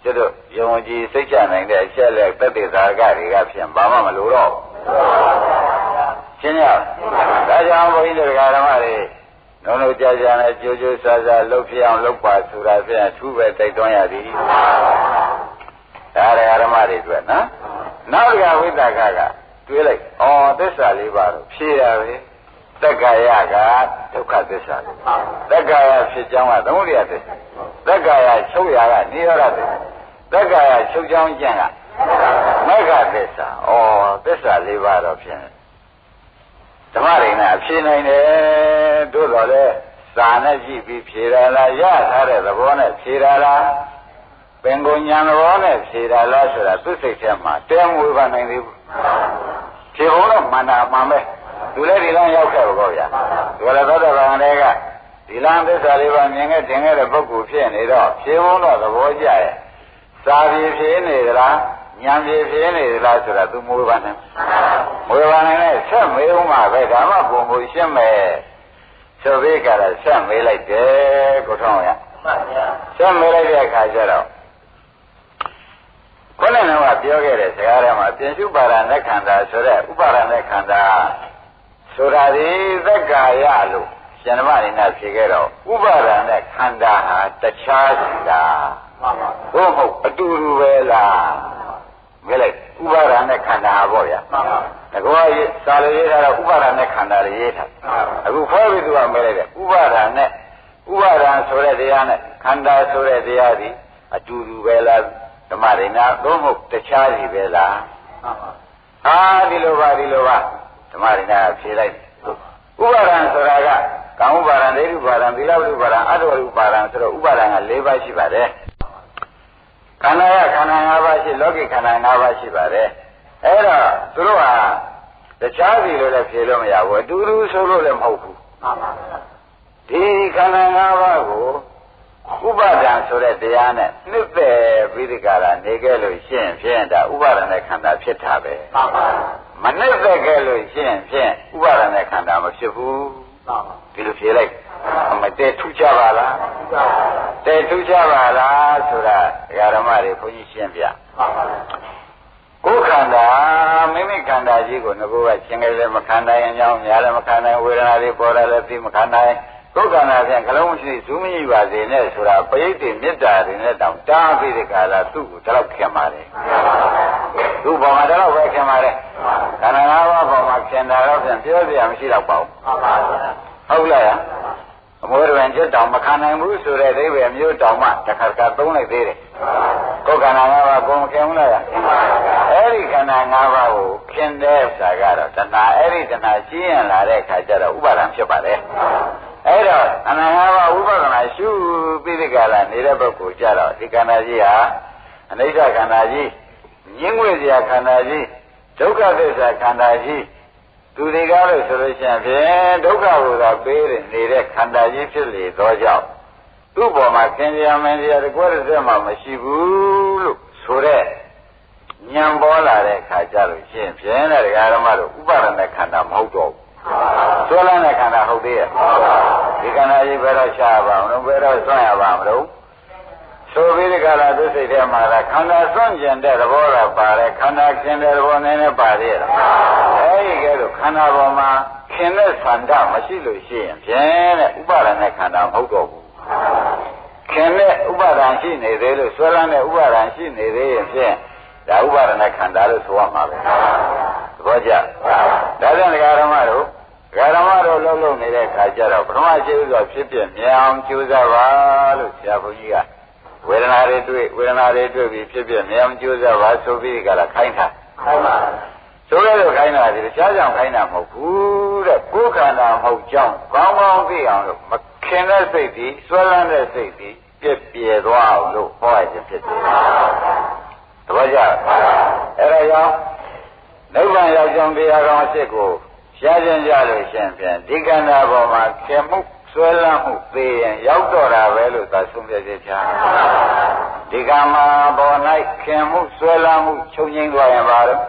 ကျတော့ယုံကြည်စိတ်ချနိုင်တဲ့အချက်လက်သက်သေသာကတွေကဖြင့်ဘာမှမလိုတော့ရှင်းရဒါကြောင့်ဘုန်းကြီးတို့ဓမ္မတွေလုံးလုံးကြာကြာနဲ့ကြိုးကြိုးစားစားလှုပ်ဖြစ်အောင်လှုပ်ပါဆိုတာဖြင့်အထူးပဲတိုက်တွန်းရသည်ဒါရဓမ္မတွေတွေ့နော်နောက်တစ်ခါဝိသကကတွေးလိုက်သစ္စာလေးပါတော့ဖြေရပဲသက္ကာယကဒုက္ခသစ္စာသက္ကာယဖြစ်ကြောင်းကသမုဒယသစ္စာသက္ကာယချုပ်ရာကနိရောဓသစ္စာသက္ကာယချုပ်ကြောင်းကျင့်ကမဂ္ဂသစ္စာသစ္စာလေးပါတော့ဖြင့်ဓမ္မရိဏအဖြေနိုင်တယ်တို့တော်လဲစာနဲ့ကြည့်ပြီးဖြေရလားရထားတဲ့သဘောနဲ့ဖြေရလားပင်ကိုညာသဘောနဲ့ဖြေရလားဆိုတာသူ့စိတ်ထဲမှာတဲမွေးပါနိုင်သေးဘူးဖြေဖို့တော့မှန်တာမှန်ပဲသူလည်းဒီလမ်းရောက်ခဲ့ပါဗျာသူလည်းသောတာပန်တွေကဒီလမ်းသစ္စာလေးပါမြင်ခဲ့တင်ခဲ့တဲ့ပုဂ္ဂိုလ်ဖြစ်နေတော့ဖြေဖို့တော့သဘောကျရဲ့စာပြေဖြေနေသလားဉာဏ်ပြေဖြေနေသလားဆိုတာသူမွေးပါနိုင်မွေးပါနိုင်တဲ့ဆက်မေးဦးမှာပဲဒါမှပုံပုံရှင်းမယ်ဆိုပြီးကြတာဆက်မေးလိုက်တယ်ကိုထောင်းရဆက်မေးလိုက်တဲ့အခါကျတော့ခေါင်းနဲ့ကပြောခဲ့တဲ့စကားထဲမှာပြင်စုပါဒနဲ့ခန္ဓာဆိုတဲ့ဥပါဒနဲ့ခန္ဓာဆိုတာဒီသက္ကာယလို့ရှင်ဓမ္မရင်းနဲ့ဖြေခဲ့တော့ဥပါဒနဲ့ခန္ဓာဟာတခြားစီလားဘုဟုတ်အတူတူပဲလားမြင်လိုက်ဥပါဒနဲ့ခန္ဓာပေါ့ဗျာတကောရေးစာလေးရေးထားတော့ဥပါဒနဲ့ခန္ဓာလေးရေးထားအခုခေါ်ပြီးသူကမဲလိုက်တယ်ဥပါဒနဲ့ဥပါဒဆိုတဲ့တရားနဲ့ခန္ဓာဆိုတဲ့တရားဒီအတူတူပဲလားဓမ္မရင်းနဲ့ဘုဟုတ်တခြားစီပဲလားဒီလိုပါဓမ္မရင်းနဲ့ဖြေလိုက်ဥပါဒံဆိုတာကကာမဥပါဒံဒိဋ္ဌိဥပါဒံသီလဥပါဒံအတ္တဥပါဒံဆိုတော့ဥပါဒံက၄ပါးရှိပါတယ်ခန္ဓာခန္ဓာ၅ပါးရှိလောကိခန္ဓာ၅ပါးရှိပါတယ်အဲ့တော့သူတို့ဟာတခြားစီလို့လည်းဖြေလို့မရဘူးအတူတူဆိုလို့လည်းမဟုတ်ဘူးဒီခန္ဓာ၅ပါးကိုဥပါဒံဆိုတဲ့တရားနဲ့နှစ်သက်ပြီးဒီကရာနေခဲ့လို့ရှင်းဖြင့်ဒါဥပါဒံနဲ့ခန္ဓာဖြစ်တာပဲမနှစ်သက်ခဲ့လို့ရှင်းဖြင့်ဥပါဒံနဲ့ခန္ဓာမဖြစ်ဘူးဒီလိုဖြေလိုက်မတည့်ထူးကြပါလားတည့်ထူးကြပါလားဆိုတာဓမ္မတွေဘုန်းကြီးရှင်းပြကိုယ်ခန္ဓာမိမိခန္ဓာကြီးကိုငါကရှင်ကလေးမခံနိုင်အောင်ညာလည်းမခံနိုင်ဝေဒနာတွေပေါ်လာလည်းသိမခံနိုင်ကိုယ်ခန္ဓာဖြင့်ခလုံးမရှိဇူးမရှိပါစေနဲ့ဆိုတာပရိသေမေတ္တာတွေနဲ့တောင်တားပြီးတဲ့ကာလသူ့ကိုတလောက်ခင်ပါတယ်သူ့ဘောမှာတလောက်ပဲခင်ပါတယ်ခန္ဓာ၅ပါးဘောမှာခင်တာတော့ဖြင့်ပြောပြရမရှိတော့ပါဘူးဟုတ်လားအမွေးတွင်ကျွတ်တောင်မခံနိုင်ဘူးဆိုတဲ့အိဗယ်မျိုးတောင်မှတစ်ခါသုံးလိုက်သေးတယ်ကိုယ်ခန္ဓာ၅ပါးကိုမခင်ဘူးလားအဲ့ဒီခန္ဓာ၅ပါးကိုခင်တဲ့ဥစ္စာကတော့တဏှာအဲ့ဒီတဏှာကြီးရင်လာတဲ့အခါကျတော့ဥပါဒံဖြစ်ပါတယ်အဲ့တော့ခန္ဓာ၅ပါးဥပါဒနာရှုပြီးဒီကလာနေတဲ့ပုဂ္ဂိုလ်ကြတော့ဒီခန္ဓာကြီးဟာအနိစ္စခန္ဓာကြီးညှင်းငွေစရာခန္ဓာကြီးဒုက္ခသစ္စာခန္ဓာကြီးသူတွေကားလို့ဆိုလို့ရှိရင်ဖြင့်ဒုက္ခကိုသာပေးနေတဲ့ခန္ဓာကြီးဖြစ်လေသောကြောင့်သူ့ပေါ်မှာခင်ဗျာမင်းတရားတကွဲတစ်စက်မှမရှိဘူးလို့ဆိုတဲ့ဉာဏ်ပေါ်လာတဲ့အခါကျလို့ရှိရင်ဖြင့်တဲ့ဓမ္မတို့ဥပါဒနဲ့ခန္ဓာမဟုတ်တော့ဘူးဆွဲလန်းတဲ့ခန္ဓာဟုတ်သေးရဲ့ဒီခန္ဓာကြီးဘယ်တော့ရှားပါမလို့ဘယ်တော့ဆွမ်းရပါမလို့ဆွ ဆိုပြီးဒီကလာသူစိတ်ထဲမှာခန္ဓာစွန့်ကျင်တဲ့သဘောကပါတယ်ခန္ဓာခင်တဲ့သဘောနည်းနည်းပါသေးတယ်အဲဒီကဲလို့ခန္ဓာပေါ်မှာခင်တဲ့ဆန္ဒမရှိလို့ရှိရင်ဖြင့်တဲ့ဥပါဒณะခန္ဓာမဟုတ်တော့ဘူးခင်တဲ့ဥပါဒံရှိနေသေးလို့ဆွဲလန်းတဲ့ဥပါဒံရှိနေသေးရင်ဖြင့်ဒါဥပါဒณะခန္ဓာလို့ဆိုရမှာပဲသဘောကျဒါကြောင့်ဒကာဓမ္မတို့လုံးလုံးနေတဲ့ခါကျတော့ပထမရှိဥစွာဖြစ်ပြမြအောင်ကြိုးစားပါလို့ဆရာဘုန်းကြီးကဝေဒနာတွေတွေ့ပြီးဖြစ်ပြမြအောင်ကြိုးစားပါဆိုပြီးကြလားခိုင်းတာခိုင်းပါဆိုရလို့ခိုင်းတာဒီတခြားကြောင့်ခိုင်းတာမဟုတ်ဘူးတဲ့ကိုယ်ခန္ဓာမဟုတ်ကြောင်းကောင်းကောင်းသိအောင်လို့မခင်တဲ့စိတ်ကြီးဆွဲလန်းတဲ့စိတ်ကြီးပြည့်ပြည့်သွားအောင်လို့ဟောရခြင်းဖြစ်တယ်သဘောကျအဲ့ဒါကြောင့်နိဗ္ဗာန်ရောက်ကြောင်းတရားကောင်းအစ်ကိုရှားခြင်းကြလို့ရှင်ဖြင့်ဒီကန္နာပေါ်မှာခင်မှုဆွဲလန်းမှုသိရင်ရောက်တော့တာပဲလို့သာဆုံးဖြတ်ချက်ချာဒီကမှာပေါ်၌ခင်မှုဆွဲလန်းမှုချုပ်ငြိမ်းသွားရင်ပါတော့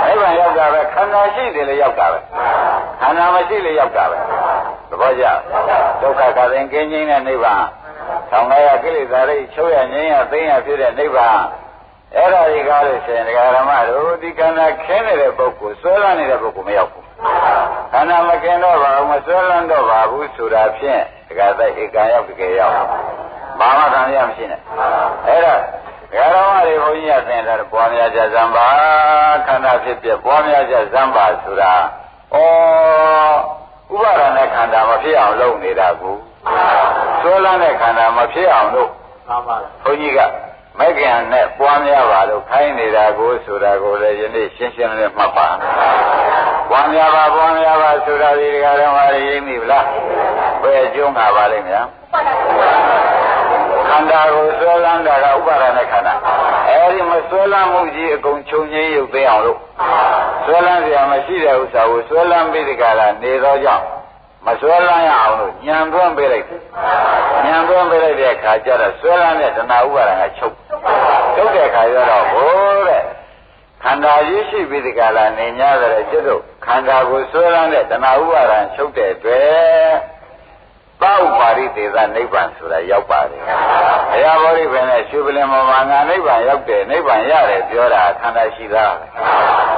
နိဗ္ဗာန်ရောက်တာပဲခန္ဓာရှိတယ်လေရောက်တာပဲခန္ဓာမရှိလေရောက်တာပဲသဘောကျဒုက္ခကရင်ကင်းငြိမ်းတဲ့နိဗ္ဗာန်ဆောင်ရကိလေသာတွေချုပ်ရငြိမ်းရသိရဖြစ်တဲ့နိဗ္ဗာန်အဲ့ဒါဒီကားလို့ရှင်ဒကာဓမ္မတို့ဒီခန္ဓာခင်းနေတဲ့ပုဂ္ဂိုလ်ဆွဲလန်းနေတဲ့ပုဂ္ဂိုလ်မရောက်ဘူးခန္ဓာမခင်းတော့ပါဘူးမဆွဲလန်းတော့ပါဘူးဆိုတာဖြင့်ဒကာတိုက်ဧကံရောက်တကယ်ရောက်ဘာမှခံရမရှိနဲ့အဲ့ဒါဒကာဓမ္မတွေဘုန်းကြီးကသင်တယ်ပွားများကြဇံပါခန္ဓာဖြစ်ပြပွားများကြဇံပါဆိုတာဥပါဒณะခန္ဓာမဖြစ်အောင်လုပ်နေတာကိုဆွဲလန်းတဲ့ခန္ဓာမဖြစ်အောင်လို့ဘုန်းကြီးကမက္ကံနဲ့ပွားများပါလို့ခိုင်းနေတာကိုဆိုတာကိုလည်းယနေ့ရှင်းရှင်းလင်းလင်းမှတ်ပါပွားများပါဆိုတာဒီကရမရင်းမိဗလားဘယ်အကျုံးကပါလိမ့်များခန္ဓာကိုဆွဲလန်းတာကဥပါဒณะခန္ဓာအဲဒီမဆွဲလန်းမှုကြီးအကုန်ချုပ်ငြိမ်းရုပ်သိအောင်လို့ဆွဲလန်းစရာမရှိတဲ့ဥစ္စာကိုဆွဲလန်းပြီးဒီကလာနေသောကြောင့်မဆွဲလန်းရအောင်လို့ညံသွင်းပေးလိုက်တဲ့အခါကျတော့ဆွဲလန်းတဲ့တဏှာဥပါဒကချုပ်တဲ့အခါကျတော့ဟိုတဲ့ခန္ဓာကြီးရှိပြီးဒီကလာနေ냐တဲ့ကျွတ်တို့ခန္ဓာကိုဆွဲလန်းတဲ့တဏှာဥပါဒချုပ်တဲ့အတွက်သောပါရိသေသနိဗ္ဗာန်ဆိုတာရောက်ပါတယ်ဘုရားဗောဓိပင်နဲ့ရွှေပလင်ပေါ်မှာငါနိဗ္ဗာန်ရောက်တယ်နိဗ္ဗာန်ရတယ်ပြောတာခန္ဓာရှိသားပဲ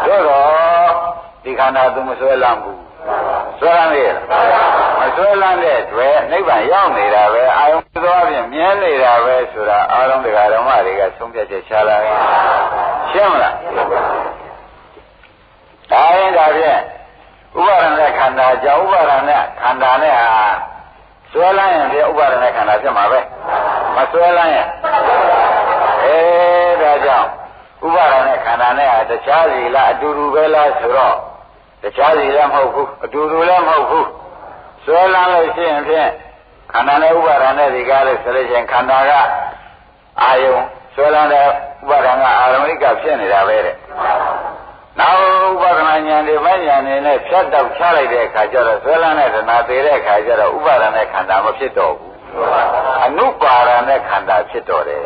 တို့တော့ဒီခန္ဓာသူမဆွဲလန်းဘူးဆွဲလန်းနေရမဆွဲလန်းတဲ့တွေ့နိဗ္ဗာန်ရောက်နေတာပဲအာယုံသွားပြင်မြဲနေတာပဲဆိုတာအာရုံတရားဓမ္မတွေကဆုံးဖြတ်ချက်ချလာတယ်ရှင်းမလားဒါရင်ဒါဖြင့်ဥပါဒณะခန္ဓာကြောင့်ဥပါဒณะခန္ဓာနဲ့ဟာဆွဲလန်းရင်ဒီဥပါဒณะခန္ဓာဖြစ်မှာပဲမဆွဲလန်းရင်ဒါကြောင့်ဥပါဒณะခန္ဓာနဲ့ဟာတခြားစီလားအတူတူပဲလားဆိုတော့တခြားစီလည်းမဟုတ်ဘူးအတူတူလည်းမဟုတ်ဘူးဆွဲလန်းလို့ရှိရင်ဖြင့်ခန္ဓာနဲ့ဥပါဒณะတွေကားလို့ဆိုလို့ရှိရင်ခန္ဓာကအာယုံဆွဲလန်းတဲ့ဥပါဒณะအာရမဏိကဖြစ်နေတာပဲတဲ့နောက်ဥပါဒနာဉာဏ်တွေမဉာဏ်တွေနဲ့ဖြတ်တောက်ချလိုက်တဲ့အခါကျတော့ဆွဲလန်းတဲ့တဏှာသေးတဲ့အခါကျတော့ဥပါဒณะခန္ဓာမဖြစ်တော့ဘူးအနုပါဒณะခန္ဓာဖြစ်တော့တယ်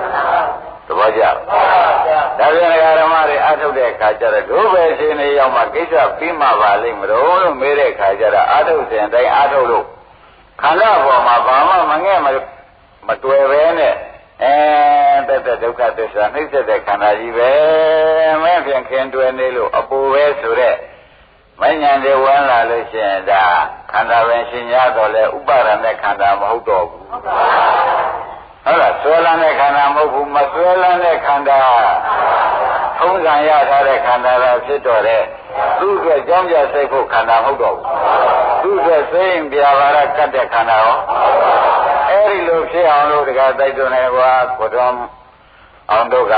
သဘောကျဒါပြန်ဓမ္မတွေအထုတ်တဲ့အခါကျတော့ဒုဘယ်ရှင်တွေရောက်မှကိစ္စပြီးမှပါလိမ့်မလို့မေးတဲ့အခါကျတော့အထုတ်စဉ်တိုင်းအထုတ်လို့ခန္ဓာပေါ်မှာဘာမှမငဲ့မတွေ့ပဲနဲ့တဲ့ဒုက္ခသစ္စာနှိမ့်ဆက်တဲ့ခန္ဓာကြီးပဲမဲဖြင့်ခင်တွယ်နေလို့အပူပဲဆိုတဲ့မဉ္ဇဉ်တွေဝင်လာလို့ရှိရင်ဒါခန္ဓာပဲရှင်ရတော့လေဥပါဒณะခန္ဓာမဟုတ်တော့ဘူးဟုတ်လားဆွဲလန်းတဲ့ခန္ဓာမဟုတ်ဘူးမဆွဲလန်းတဲ့ခန္ဓာထုံးစံရထားတဲ့ခန္ဓာသာဖြစ်တော့တဲ့သူ့အတွက်ကြောင်းကြစိတ်ဖို့ခန္ဓာမဟုတ်တော့ဘူးသူ့အတွက်စိတ်ပြာပါရကတ်တဲ့ခန္ဓာရောအဲဒီလိုဖြစ်အောင်လို့တကယ်တိုက်တွန်းနေကွာကိုတော်အောင်တို့က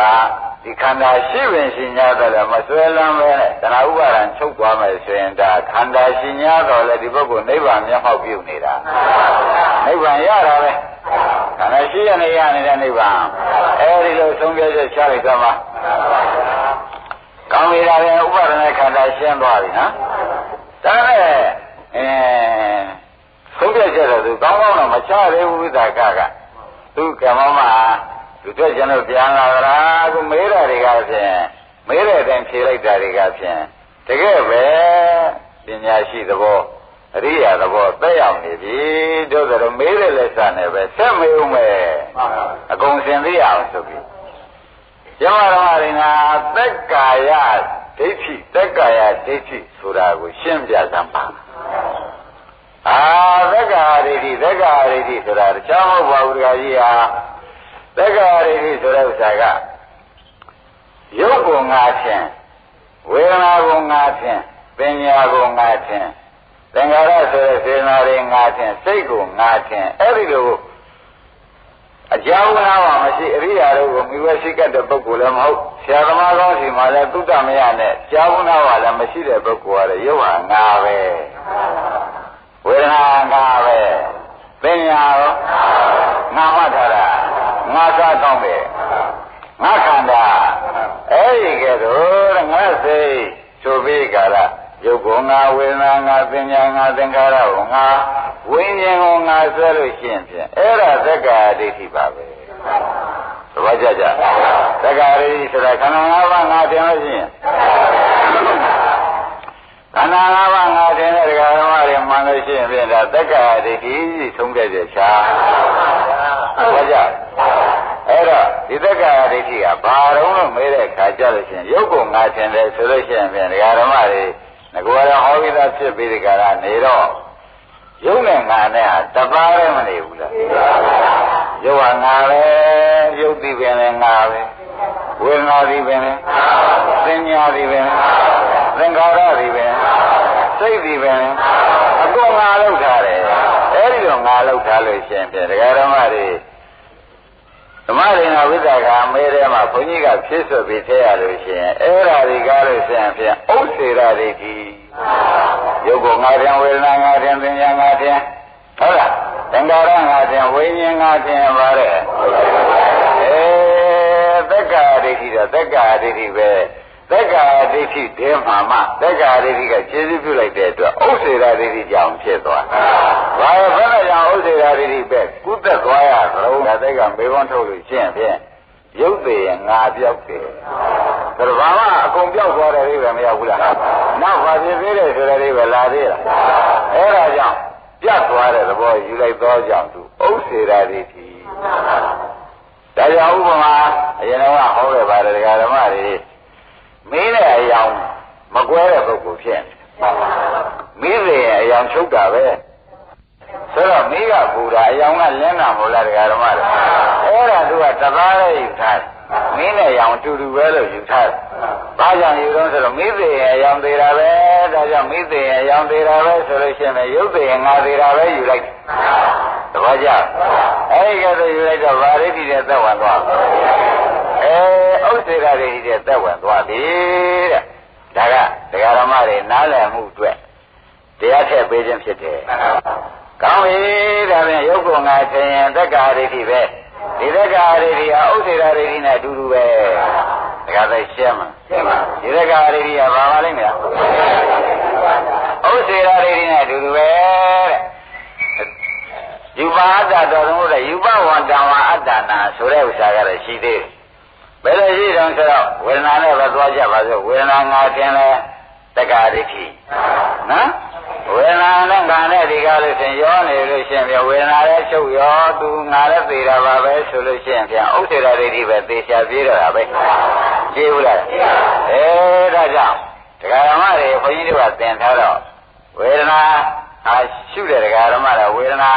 ဒီခန္ဓာရှိပင်ရှိ냐တော့လည်းမဆွဲလန်းပဲနဲ့တဏှာဥပါဒံချုပ်သွားမယ်ဆိုရင်ဒါခန္ဓာရှိ냐တော့လည်းဒီပုဂ္ဂိုလ်နိဗ္ဗာန်မျက်မှောက်ပြုနေတာနိဗ္ဗာန်ရတာပဲခန္ဓာရှိရနေတဲ့နိဗ္ဗာန်အဲဒီလိုသုံးပြချက်ချလိုက်တော့မှကောင်းပြီလားဥပါဒณะခန္ဓာရှင်းသွားပြီနော်ဒါနဲ့သုံးပြချက်တော့သူကောင်းကောင်းတော့မချသေးဘူးဝိသကကသူကမ္မမသူတို့ကျွန်တော်ပြန်လာကြလားအခုမေးတာတွေကဖြင့်မေးတဲ့အတိုင်းဖြေလိုက်တာတွေကဖြင့်တကယ်ပဲပညာရှိသဘော ရိယာသဘောသက်ရောက်နေပြီတို့ဆိုမေးတဲ့လက်စနဲ့ပဲဆက်မေးဦးမယ်အကုန်စင်သိရအောင်ဆိုပြီးယမဓမ္မရိနာသက်ကာယဒိဋ္ဌိသက်ကာယဒိဋ္ဌိဆိုတာကိုရှင်းပြစမ်းပါသက်ကာယဒိဋ္ဌိသက်ကာယဒိဋ္ဌိဆိုတာတခြားမဟုတ်ပါဘူးတရားကြီးဟာသက်ကာယဒိဋ္ဌိဆိုတဲ့ဥစ္စာကရုပ်ကိုငါဖြင့်ဝေဒနာကိုငါဖြင့်ပညာကိုငါဖြင့်သင်္ခါရဆိုတဲ့စေနာတွေငါဖြင့်စိတ်ကိုငါဖြင့်အဲ့ဒီလိုအကြောင်းနာမှာမရှိအရိယာတို့ကိုမိဝဲရှိကတဲ့ပုဂ္ဂိုလ်လည်းမဟုတ်ဆရာသမားကောင်းစီမှာလည်းသုတ္တမရနဲ့ကြောင်းနာမှာလည်းမရှိတဲ့ပုဂ္ဂိုလ်ကလည်းရုပ်ဟာငါပဲဝေဒနာငါပဲပညာရောငါမှတ်ထားတာငါစားကောင်းတယ်ငါခန္ဓာအဲ့ဒီကဲတော့ငါစိတ်ဆိုပြီးကြလားရုပ်ကိုငါဝေဒနာငါပညာငါသင်္ခါရကိုငါဝိညာဉ်ကိုငါဆွဲလို့ရှိရင်ဖြင့်အဲ့ဒါသက္ကာဒိဋ္ဌိပါပဲသဘောကျကြသက္ကာဒိဋ္ဌိဆိုတာခန္ဓာ၅ပါးငါတင်လို့ရှိရင်ခန္ဓာ၅ပါးငါတင်တဲ့ဒကာဓမ္မတွေမှန်လို့ရှိရင်ဖြင့်ဒါသက္ကာဒိဋ္ဌိဆုံးဖြတ်ချက်ချာသဘောကျအဲ့တော့ဒီသက္ကာဒိဋ္ဌိကဘာတော့လို့မေးတဲ့ခါကြလို့ရှိရင်ရုပ်ကိုငါတင်တယ်ဆိုလို့ရှိရင်ဖြင့်ဒကာဓမ္မတွေငါကလည်းဟောပြီးသားဖြစ်ပြီးဒီကရနေတော့ရုပ်နဲ့ငါနဲ့ဟာတပါးလည်းမနေဘူးလားရုပ်ဟာငါပဲရုပ်သည်ပင်လည်းငါပဲဝေဒနာသည်ပင်လည်းသင်ညာသည်ပင်သင်္ခါရသည်ပင်စိတ်သည်ပင်အကုန်ငါလောက်ထားတယ်အဲဒီတော့ငါလောက်ထားလို့ရှိရင်ဖြင့်ဒကာဓမ္မတွေဓမ္မရိနာဝိသကာမဲထဲမှာဘုန်းကြီးကဖြစ်ဆွပြီးထည့်ရလို့ရှိရင်အဲ့ဓာတွေကားလို့ရှိရင်ဖြင့်ဥစ္စေရဒိဋ္ဌိရုပ်ကိုငါထင်ဝေဒနာငါထင်ပညာငါထင်ဟုတ်လားသင်္ခါရငါထင်ဝိညာဉ်ငါထင်ပါတဲ့သက္ကာဒိဋ္ဌိတော့သက္ကာဒိဋ္ဌိပဲသက္ကာဒိဋ္ဌိတဲမှာမှသက္ကာဒိဋ္ဌိကခြေစည်းပြုလိုက်တဲ့အတွက်ဥစ္စေရဒိဋ္ဌိကြောင့်ဖြစ်သွားဘာဘယ်နဲ့ကြောင့်ဥစ္စေရဒိဋ္ဌိပဲကုသက်သွားရသလုံးဒါသိကမေခွန်းထုတ်လို့ရှင်းဖြင့်ရုပ်သေးရင်ငါပြောက်တယ်ဒါတော့ဘာမှအကုန်ပြောက်သွားတဲ့အိဗယ်မရောက်ဘူးလားနောက်ဘာဖြစ်သေးတယ်ဆိုတဲ့အိဗယ်လာသေးလားအဲ့ဒါကြောင့်ပြတ်သွားတဲ့သဘောယူလိုက်သောကြောင့်သူဥစ္စေရဒိဋ္ဌိဒါကြောင့်ဥပမာအရင်ကဟောခဲ့ပါတယ်ဒကာဓမ္မတွေမင်းနဲ့အယောင်မကွဲတဲ့ပုဂ္ဂိုလ်ဖြစ်မင်းတွေအယောင်ချုပ်တာပဲဆိုတော့မိကပူတာအယောင်ကလင်းတာမဟုတ်လားဒကာဓမ္မတွေအဲ့ဒါသူကတသားလေးယူထားမင်းနဲ့အယောင်တူတူပဲလို့ယူထားဘာကြောင့်ယူတော့ဆိုတော့မိသေးအယောင်သေးတာပဲဒါကြောင့်မိသေးအယောင်သေးတာပဲဆိုလို့ရှိရင်ရုပ်သေးငါသေးတာပဲယူလိုက်သဘောကျအဲ့ဒီကတော့ယူလိုက်တော့ဗာရိတိတဲ့သက်ဝင်သွားဥစ္စေရဒိဋ္ဌိတဲ့သက်ဝင်သွားပြီတဲ့ဒါကဒကာဓမ္မတွေနားလည်မှုအတွက်တရားထည့်ပေးခြင်းဖြစ်တယ်ကောင်းပြီဒါဖြင့်ရုပ်ကိုငါထင်ရင်သက္ကာဒိဋ္ဌိပဲဒီသက္ကာဒိဋ္ဌိဟာဥစ္စေရဒိဋ္ဌိနဲ့အတူတူပဲဒကာသိရှင်းမှာဒီသက္ကာဒိဋ္ဌိကဘာမှလိမ့်မလားဥစ္စေရဒိဋ္ဌိနဲ့အတူတူပဲတဲ့ယူပါအတ္တတော်သုံးလို့ယူပဝန္တဝါအတ္တနာဆိုတဲ့ဥစ္စာကတော့ရှိသေးတယ်ဘယ်လိုရှိတုံးဆိုတော့ဝေဒနာနဲ့ပဲသွားကြပါစို့ဝေဒနာငါတင်လဲသက္ကာဒိဋ္ဌိနော်ဝေဒနာနဲ့ငါနဲ့ဒီကားလို့ရှင်ရောနေလို့ရှင်ပြဝေဒနာလည်းချုပ်ရောသူငါလည်းသိတာပါပဲဆိုလို့ရှင်ပြန်ဥစ္စေရဒိဋ္ဌိပဲသေချာပြေးတော့တာပဲကြည့်ဘူးလားဒါကြောင့်ဒကာဓမ္မတွေဘုန်းကြီးတို့ကသင်ထားတော့ဝေဒနာရှုတဲ့ဒကာဓမ္မတွေဝေဒနာ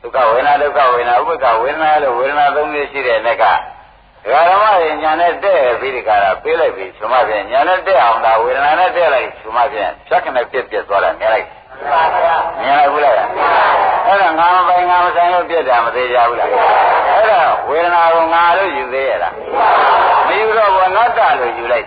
ဒုက္ခဝေဒနာဒုက္ခဝေဒနာဥပ္ပခဝေဒနာလို့ဝေဒနာသုံးမျိုးရှိတဲ့နဲ့ကဒကာဓမ္မတွေညာနဲ့တဲ့ပြီးဒီကရာပေးလိုက်ပြီးဆိုမှပြန်ညာနဲ့တဲ့အောင်ဒါဝေဒနာနဲ့တဲ့လိုက်ဆိုမှပြန်ဖြတ်ခနဲ့ပြက်ပြက်သွားတာမြင်လိုက်မြင်လိုက်ဘူးလားအဲ့ဒါငါမပိုင်ငါမဆိုင်လို့ပြက်တာမသေးကြဘူးလားအဲ့ဒါဝေဒနာကိုငါလို့ယူသေးရလားမယူတော့ဘူးအနတ္တလို့ယူလိုက်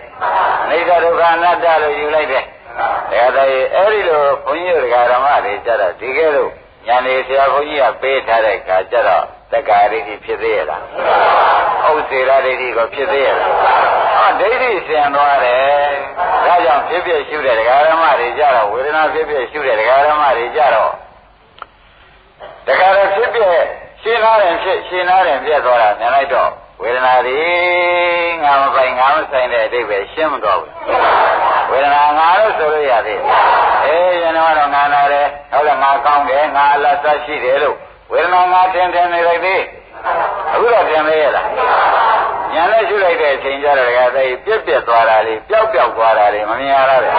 အနိစ္စဒုက္ခအနတ္တလို့ယူလိုက်တယ်ဒါကြတဲ့အဲ့ဒီလိုဘုန်းကြီးတို့ဒကာဓမ္မတွေကြတော့ဒီကဲတော့ညာနေဆရာဘုန်းကြီးကပေးထားတဲ့အခါကျတော့သက္ကာဒိဋ္ဌိဖြစ်သေးရလားဥစ္စေရဒိဋ္ဌိကိုဖြစ်သေးရလားဒိဋ္ဌိဆင်သွားတယ်ဒါကြောင့်ဖြစ်ဖြစ်ရှုတဲ့ဒကာဓမ္မတွေကြတော့ဝေဒနာဖြစ်ဖြစ်ရှုတဲ့ဒကာဓမ္မတွေကြတော့ဒကာရဖြစ်ဖြစ်ရှင်းသားတယ်ဖြစ်ရှင်းသားတယ်ပြတ်သွားတာမြင်လိုက်တော့ဝေဒနာတွေငါမပိုင်ငါမဆိုင်တဲ့အတိတ်ပဲရှင်းမတော့ဘူးဝေဒနာငါလို့ဆိုလို့ရသေးတယ် ရင်တော့ငါနာတယ်ဟုတ်လားငါကောင်းတယ်ငါအလတ်စားရှိတယ်လို့ဝေဒနာငါထင်နေလိုက်သေးအခုတော့ထင်သေးရဲ့လားညာနဲ့ရှုလိုက်တဲ့အချိန်ကျတော့ကသိပြက်သွားတာလေးပျောက်သွားတာလေးမမြင်ရတော့ဘူး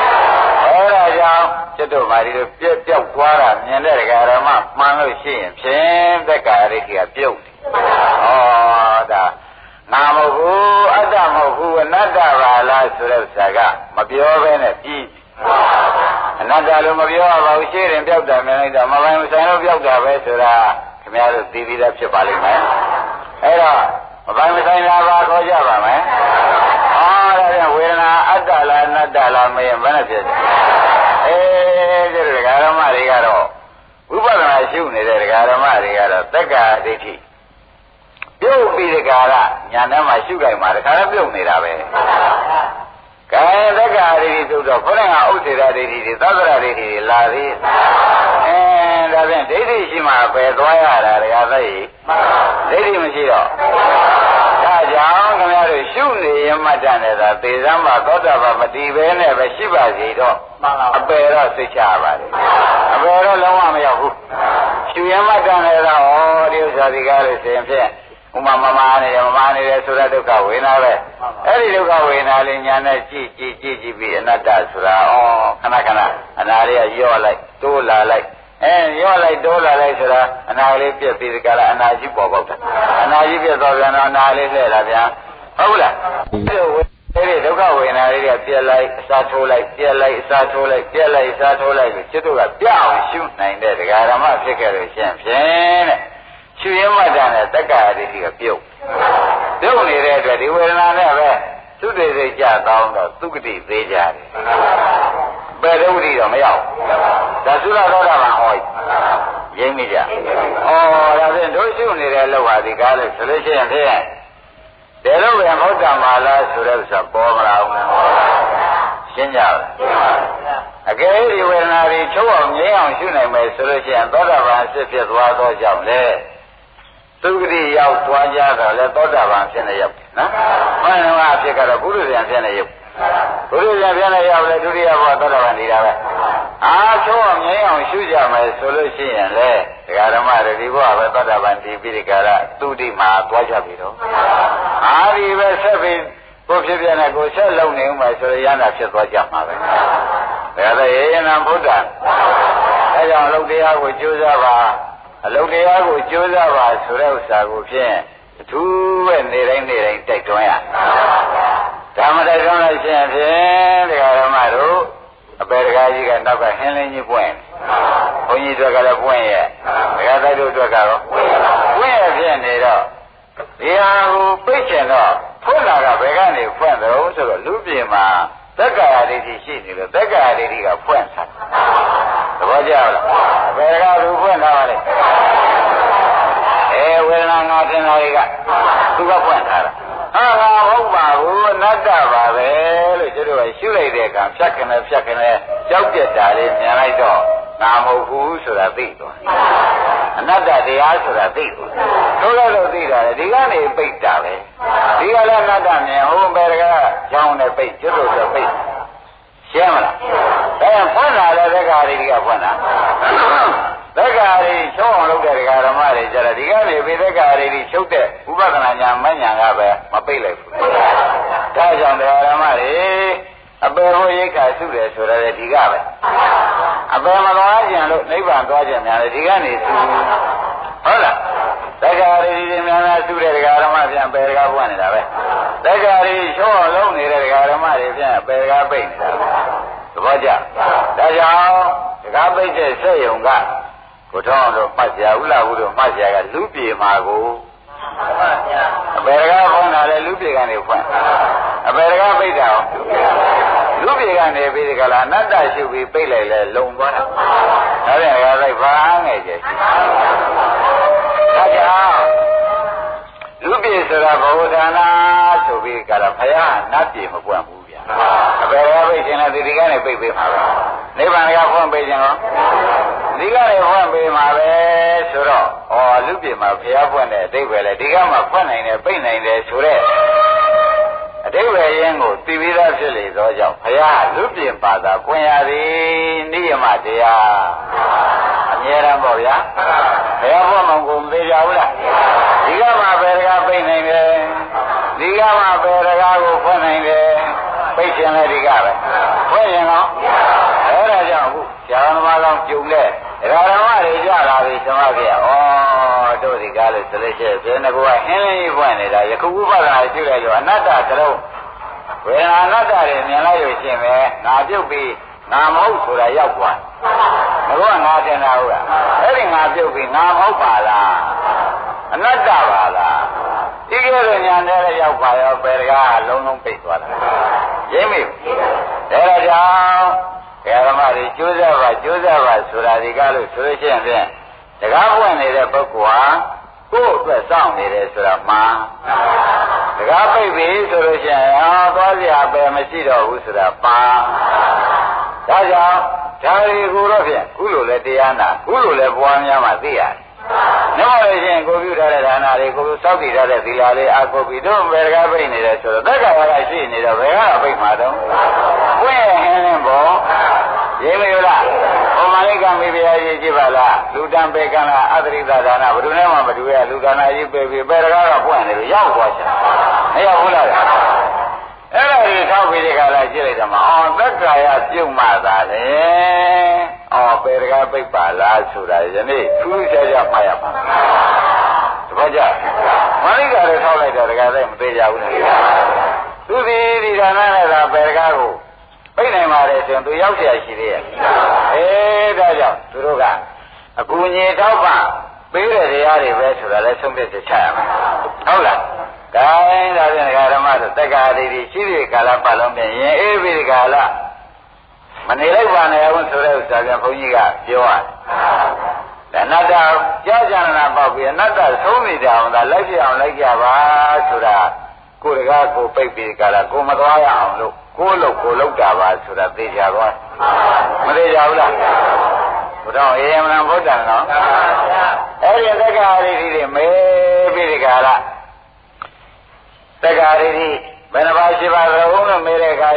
အဲဒါကြောင့်ကျွတ်တို့မာဒီတို့ပျောက်သွားတာမြင်တဲ့ဓမ္မမှန်လို့ရှိရင်ဖြင့်သက်္ကာရိတိကပြုတ်တယ်ဒါငါမဟုတ်ဘူးအတ္တမဟုတ်ဘူးအနတ္တပါလားဆိုတဲ့ဥစ္စာကမပြောဘဲနဲ့ပြီးအနတ္တလို့မပြောရပါဘူးရှင်းရင်ပျောက်တာမြင်လိုက်တော့မပိုင်မဆိုင်လို့ပျောက်တာပဲဆိုတာခင်ဗျားတို့သိပြီးသားဖြစ်ပါလိမ့်မယ်အဲ့တော့မပိုင်မဆိုင်တာပါခေါ်ကြပါမယ်ဒါဖြင့်ဝေဒနာအတ္တလားအနတ္တလားမရင်ဘယ်နဲ့ဖြစ်လဲဒီဓမ္မတွေကတော့ဝိပဿနာရှုနေတဲ့ဓမ္မတွေကတော့သက္ကာဒိဋ္ဌိပြုတ်ပြီးဒီကာလညာထဲမှာရှုကြိုက်မှာတခါလည်းပြုတ်နေတာပဲကဲသက္ကာဒိဋ္ဌိပြုတ်တော့ခေါင်းကဥစ္စေတာဒိဋ္ဌိတွေသဗ္ဗရာဒိဋ္ဌိတွေလာသေးဒါဖြင့်ဒိဋ္ဌိရှိမှပဲသွားရတာဒကာသိဒိဋ္ဌိမရှိတော့ဒါကြောင့်ခင်ဗျားတို့ရှုနေရမှတ်တယ်သာသေစမ်းမှာသောတာပန်မတည်ပဲနဲ့ပဲရှိပါစီတော့အပယ်တော့သိချပါလေအပယ်တော့လုံးဝမရောက်ဘူးရှုရမှတ်တယ်သာဒီဥစ္စာဒီကားလို့ဆိုရင်ဖြင့်ဥမာမမာနေတယ်ဆိုတဲ့ဒုက္ခဝေဒနာပဲအဲ့ဒီဒုက္ခဝေဒနာလေးညာနဲ့ကြည့်ပြီးအနတ္တဆိုတာခဏအနာလေးကရော့လိုက်တိုးလာလိုက်ရော့လိုက်တိုးလာလိုက်ဆိုတာအနာလေးပြက်ပြီးဒီကလာအနာကြီးပေါ်ပေါက်တာအနာကြီးပြက်သွားပြန်တော့အနာလေးလှည့်လာပြန်ဟုတ်လားအဲ့ဒီဒုက္ခဝေဒနာလေးကပြက်လိုက်အစာထိုးလိုက်ပြက်လိုက်အစာထိုးလိုက်ပြက်လိုက်အစာထိုးလိုက်လို့จิตတို့ကပြအောင်ရှုနိုင်တဲ့ဒကာဓမ္မဖြစ်ခဲ့လို့ရှင်းဖြင့်တဲ့ရှုရမှတ်တဲ့သက္ကာဒိဋ္ဌိကပြုတ်နေတဲ့အတွက်ဒီဝေဒနာနဲ့ပဲသုတေစိတ်ကြတောင်းတော့သုကတိသေးကြတယ်ဘယ်သုကတိတော့မရောက်ဒါသုရသောတာပန်ဟောရင်းမိကြဒါဖြင့်တို့ရှုနေတဲ့လောက်ပါဒီကားလို့ဆိုလို့ရှိရင်ဖြင့်ဒီလိုပဲဟုတ်တယ်မလားဆိုတဲ့ဥစ္စာပေါ်မလားရှင်းကြလားအကယ်ဒီဝေဒနာတွေချုပ်အောင်ငြိမ်းအောင်ရှုနိုင်မယ်ဆိုလို့ရှိရင်သောတာပန်ဖြစ်ဖြစ်သွားသောကြောင့်လေသုဂတိရောက်သွားကြတော့လေသောတာပန်ဖြစ်နေရောက်နော်မှန်တော့အဖြစ်ကတော့ပုရိသံဖြစ်နေရောက်ပုရိသံဖြစ်နေရောက်လေဒုတိယဘောသောတာပန်နေတာပဲချုပ်အောင်ငြိမ်းအောင်ရှုကြမယ်ဆိုလို့ရှိရင်လေဒကာဓမ္မတွေဒီဘောပဲသောတာပန်တည်ပြီးဒီကရသုတိမှာသွားကြပြီတော့ဒီပဲဆက်ပြီးကိုဖြစ်ပြနေကိုဆက်လုံနေဦးမယ်ဆိုရရနာဖြစ်သွားကြမှာပဲဒါလည်းယေယနာဗုဒ္ဓအဲကြောင့်အလုတ်တရားကိုကြိုးစားပါအလုတ်တရားကိုကြိုးစားပါဆိုတဲ့ဥစ္စာကိုဖြင့်အထူးပဲနေတိုင်းတိုက်တွန်းရဓမ္မတိုက်တွန်းလို့ရှိရင်ဖြင့်ဒကာဓမ္မတို့အပေဒကာကြီးကနောက်ကဟင်းလင်းကြီးပွင့်ဘုန်းကြီးတို့ကလည်းပွင့်ရဲ့ဒကာတိုက်တို့အတွက်ကတော့ပွင့်ရဖြစ်နေတော့ဒီဟာကိုပြည့်ချင်တော့ဖွင့်လာကဘယ်ကနေဖွင့်တော့ဆိုတော့လူပြေမှာသက္ကာယဒိဋ္ဌိရှိနေလို့သက္ကာယဒိဋ္ဌိကဖွင့်ထားသဘောကျလားဘယ်ကလူဖွင့်ထားပါလဲဝေဒနာငါသင်္ခါရိကသူကဖွင့်ထားတာငါဟုတ်ပါဘူးအနတ္တပါပဲလို့ကျတို့ကရှုလိုက်တဲ့အခါဖြတ်ခနဲ့ကြောက်ပြက်တာလေးမြင်လိုက်တော့ငါမဟုတ်ဘူးဆိုတာသိသွားအနတ္တတရားဆိုတာသိသွားထို့လို့သိတာလေဒီကနေပိတ်တာပဲဒီကလည်းအနတ္တမြင်ဟိုဘယ်ကကြောင်းနဲ့ပိတ်ကျွတ်လို့ဆိုပိတ်ရှင်းမလားဖွင့်လာတဲ့သက္ကာရိကဖွင့်တာသက္ကာရိချုပ်အောင်လုပ်တဲ့ဒကာဓမ္မတွေကြတော့ဒီကနေပိသက္ကာရိချုပ်တဲ့ဥပဒနာညာမညာကပဲမပိတ်လိုက်ဘူးဒါကြောင့်ဒကာဓမ္မတွေအပေဟိုရိက္ခာစုတယ်ဆိုတော့ဒီကပဲအပေမသွားကြံလို့နိဗ္ဗာန်သွားကြများတယ်ဒီကနေစုဟုတ်လားသက္ကာရိတွေများများစုတဲ့ဒကာဓမ္မပြန်ပေဒကာပွင့်နေတာပဲသက္ကာရိချုပ်အောင်လုပ်နေတဲ့ဒကာဓမ္မတွေပြန်ပေဒကာပိတ်နေတာပဲသဘောကျဒါကြောင့်ဒကာပိတ်တဲ့စက်ယုံကကိုထောင်းတို့မှတ်ကြဥလာဘူးတို့မှတ်ကြကလူပြေမှာကိုအပေဒကာဖွင့်တာလေလူပြေကနေဖွင့်အပေဒကာပိတ်တာလူပြေကနေပြီးဒီကလာအနတ္တရှုပြီးပိတ်လိုက်လဲလုံသွားတာဒါပြန်ကလိုက်ဘာငယ်ကျဒါကြောင့်လူပြေဆိုတာဘဝဒါနာဆိုပြီးကလာဖယားနတ်ပြေမပွင့်ဘူးဗျာအပေဒကာပိတ်ခြင်းလဲဒီကနေပိတ်ပေးမှာပဲနိဗ္ဗာန်ကဖွင့်ပေးခြင်းရောဒီကလည်းဖွင့်ပေးမှာပဲဆိုတော့လူပြေမှာဖျားဖွင့်တဲ့အတိတ်ပဲလေဒီကမှဖွင့်နိုင်တယ်ပိတ်နိုင်တယ်ဆိုတော့ အတိပ္ပယ်ရင်းကိုသိပြီးသားဖြစ်လေသောကြောင့်ဘုရားလူပြင်ပါသာကွင်ရသည်နိယမတရားအမြဲတမ်းပေါ့ဗျာဘုရားဘုမောင်ကိုမသေးကြဘူးလားဒီကမှဘယ်တကားပိတ်နိုင်တယ်ဒီကမှဘယ်တကားကိုဖွင့်နိုင်တယ်ပိတ်ခြင်းလည်းဒီကပဲဖွင့်ရင်တော့အဲ့ဒါကြောင့်အခုဇာသမားကောင်းပြုံတဲ့ဓမ္မတွေကြလာပြီသမဂေဩတို့ဒီကားလို့ဆိုလို့ရှိရင်ဘယ်နှကူကဟင်းလင်းကြီးပွင့်နေတာယခုဥပဒါရှိလိုက်တော့အနတ္တသလုံးဝေဒနာအနတ္တတွေမြင်လိုက်လို့ရှိရင်ပဲငါပြုတ်ပြီးငါမဟုတ်ဆိုတာရောက်သွားတယ်ဘုရားငါတင်တာဟုတ်လားအဲ့ဒီငါပြုတ်ပြီးငါမဟုတ်ပါလားအနတ္တပါလားဒီကဲတော့ညာနဲ့ရောက်ပါရောဘယ်တကားလုံးလုံးပိတ်သွားတာရင်းမိဒါကြောင့်ဓမ္မတွေကျိုးစားပါဆိုတာဒီကားလို့ဆိုလို့ရှိရင်ဖြင့်တကားပွင့်နေတဲ့ပုဂ္ဂိုလ်ဟာကိုယ့်အတွက်စောင့်နေတယ်ဆိုတာမှန်တကားပိတ်ပြီဆိုလို့ရှိရင်သွားစရာပဲမရှိတော့ဘူးဆိုတာပါဒါကြောင့်ဒါတွေကိုတော့ဖြင့်ခုလိုလဲတရားနာခုလိုလဲပွားများမှသိရတယ်။နောက်လို့ရှိရင်ကိုပြုထားတဲ့ဒါနာတွေကိုစောင့်တည်ထားတဲ့သီလလေးအကုပ်ပြီးတော့ဘယ်တကားပိတ်နေတယ်ဆိုတော့သက်္ကာရရှိနေတော့ဘယ်ကတော့ပိတ်မှာတော့ပွင့်ဟင်းလင်းပေါ့ရင်းမရလားဘုမာလိကမိဖုရားကြီးကြည့်ပါလားလူတံပေကံလားအတ္တိသဒါနာဘယ်သူနဲ့မှမတူရလူဒါနာကြီးပဲပြီးဘယ်တကားတော့ပွင့်နေလို့ရောက်သွားချင်မရောက်ဘူးလားအဲ့ဒါကြီးထောက်ပြီးဒီကလာကြည့်လိုက်တော့သက်္ကာရပြုတ်မှသာလေဘယ်တကားပိတ်ပါလားဆိုတာယနေ့ထူးခြားခြားမှတ်ရပါတပည့်ကြမာလိကလည်းထောက်လိုက်တော့တကားလည်းမသေးကြဘူးလေသူဒီဒါနာနဲ့သာဘယ်တကားကိုပိတ်နိုင်ပါတယ်ဆိုရင်သူရောက်เสียရှိသေးရဲ့ဒါကြောင့်သူတို့ကအကူအညီထောက်ပံ့ပေးတဲ့တရားတွေပဲဆိုတာလည်းဆုံးဖြတ်ချက်ချရမယ်ဟုတ်လားဒါရင်ဒါဖြင့်ဓမ္မတို့တက္ကာရီရှိတဲ့ကာလပတ်လုံးပြင်ရင်အေးပြီးဒီကာလမနေလိုက်ပါနဲ့အောင်ဆိုတဲ့ဥစ္စာကဘုန်းကြီးကပြောရတယ်အနတ္တကြာကြာနာပေါက်ပြီးအနတ္တဆုံးနေတာအောင်ဒါလိုက်ပြအောင်လိုက်ကြပါဆိုတာကိုယ်တကားကိုပိတ်ပြီးကာလကိုမသွားရအောင်လို့ကိုယ်လောက်တာပါဆိုတာသိကြသွားမသိကြဘူးလားဘုရားအေယမလံဗုဒ္ဓံနော်အဲ့ဒီတက္ကာရီတွေမဲပြီးဒီကာလတက္ကာရီဘယ်နှပါးရှိပါသလဲလို့မေးတဲ့အခါ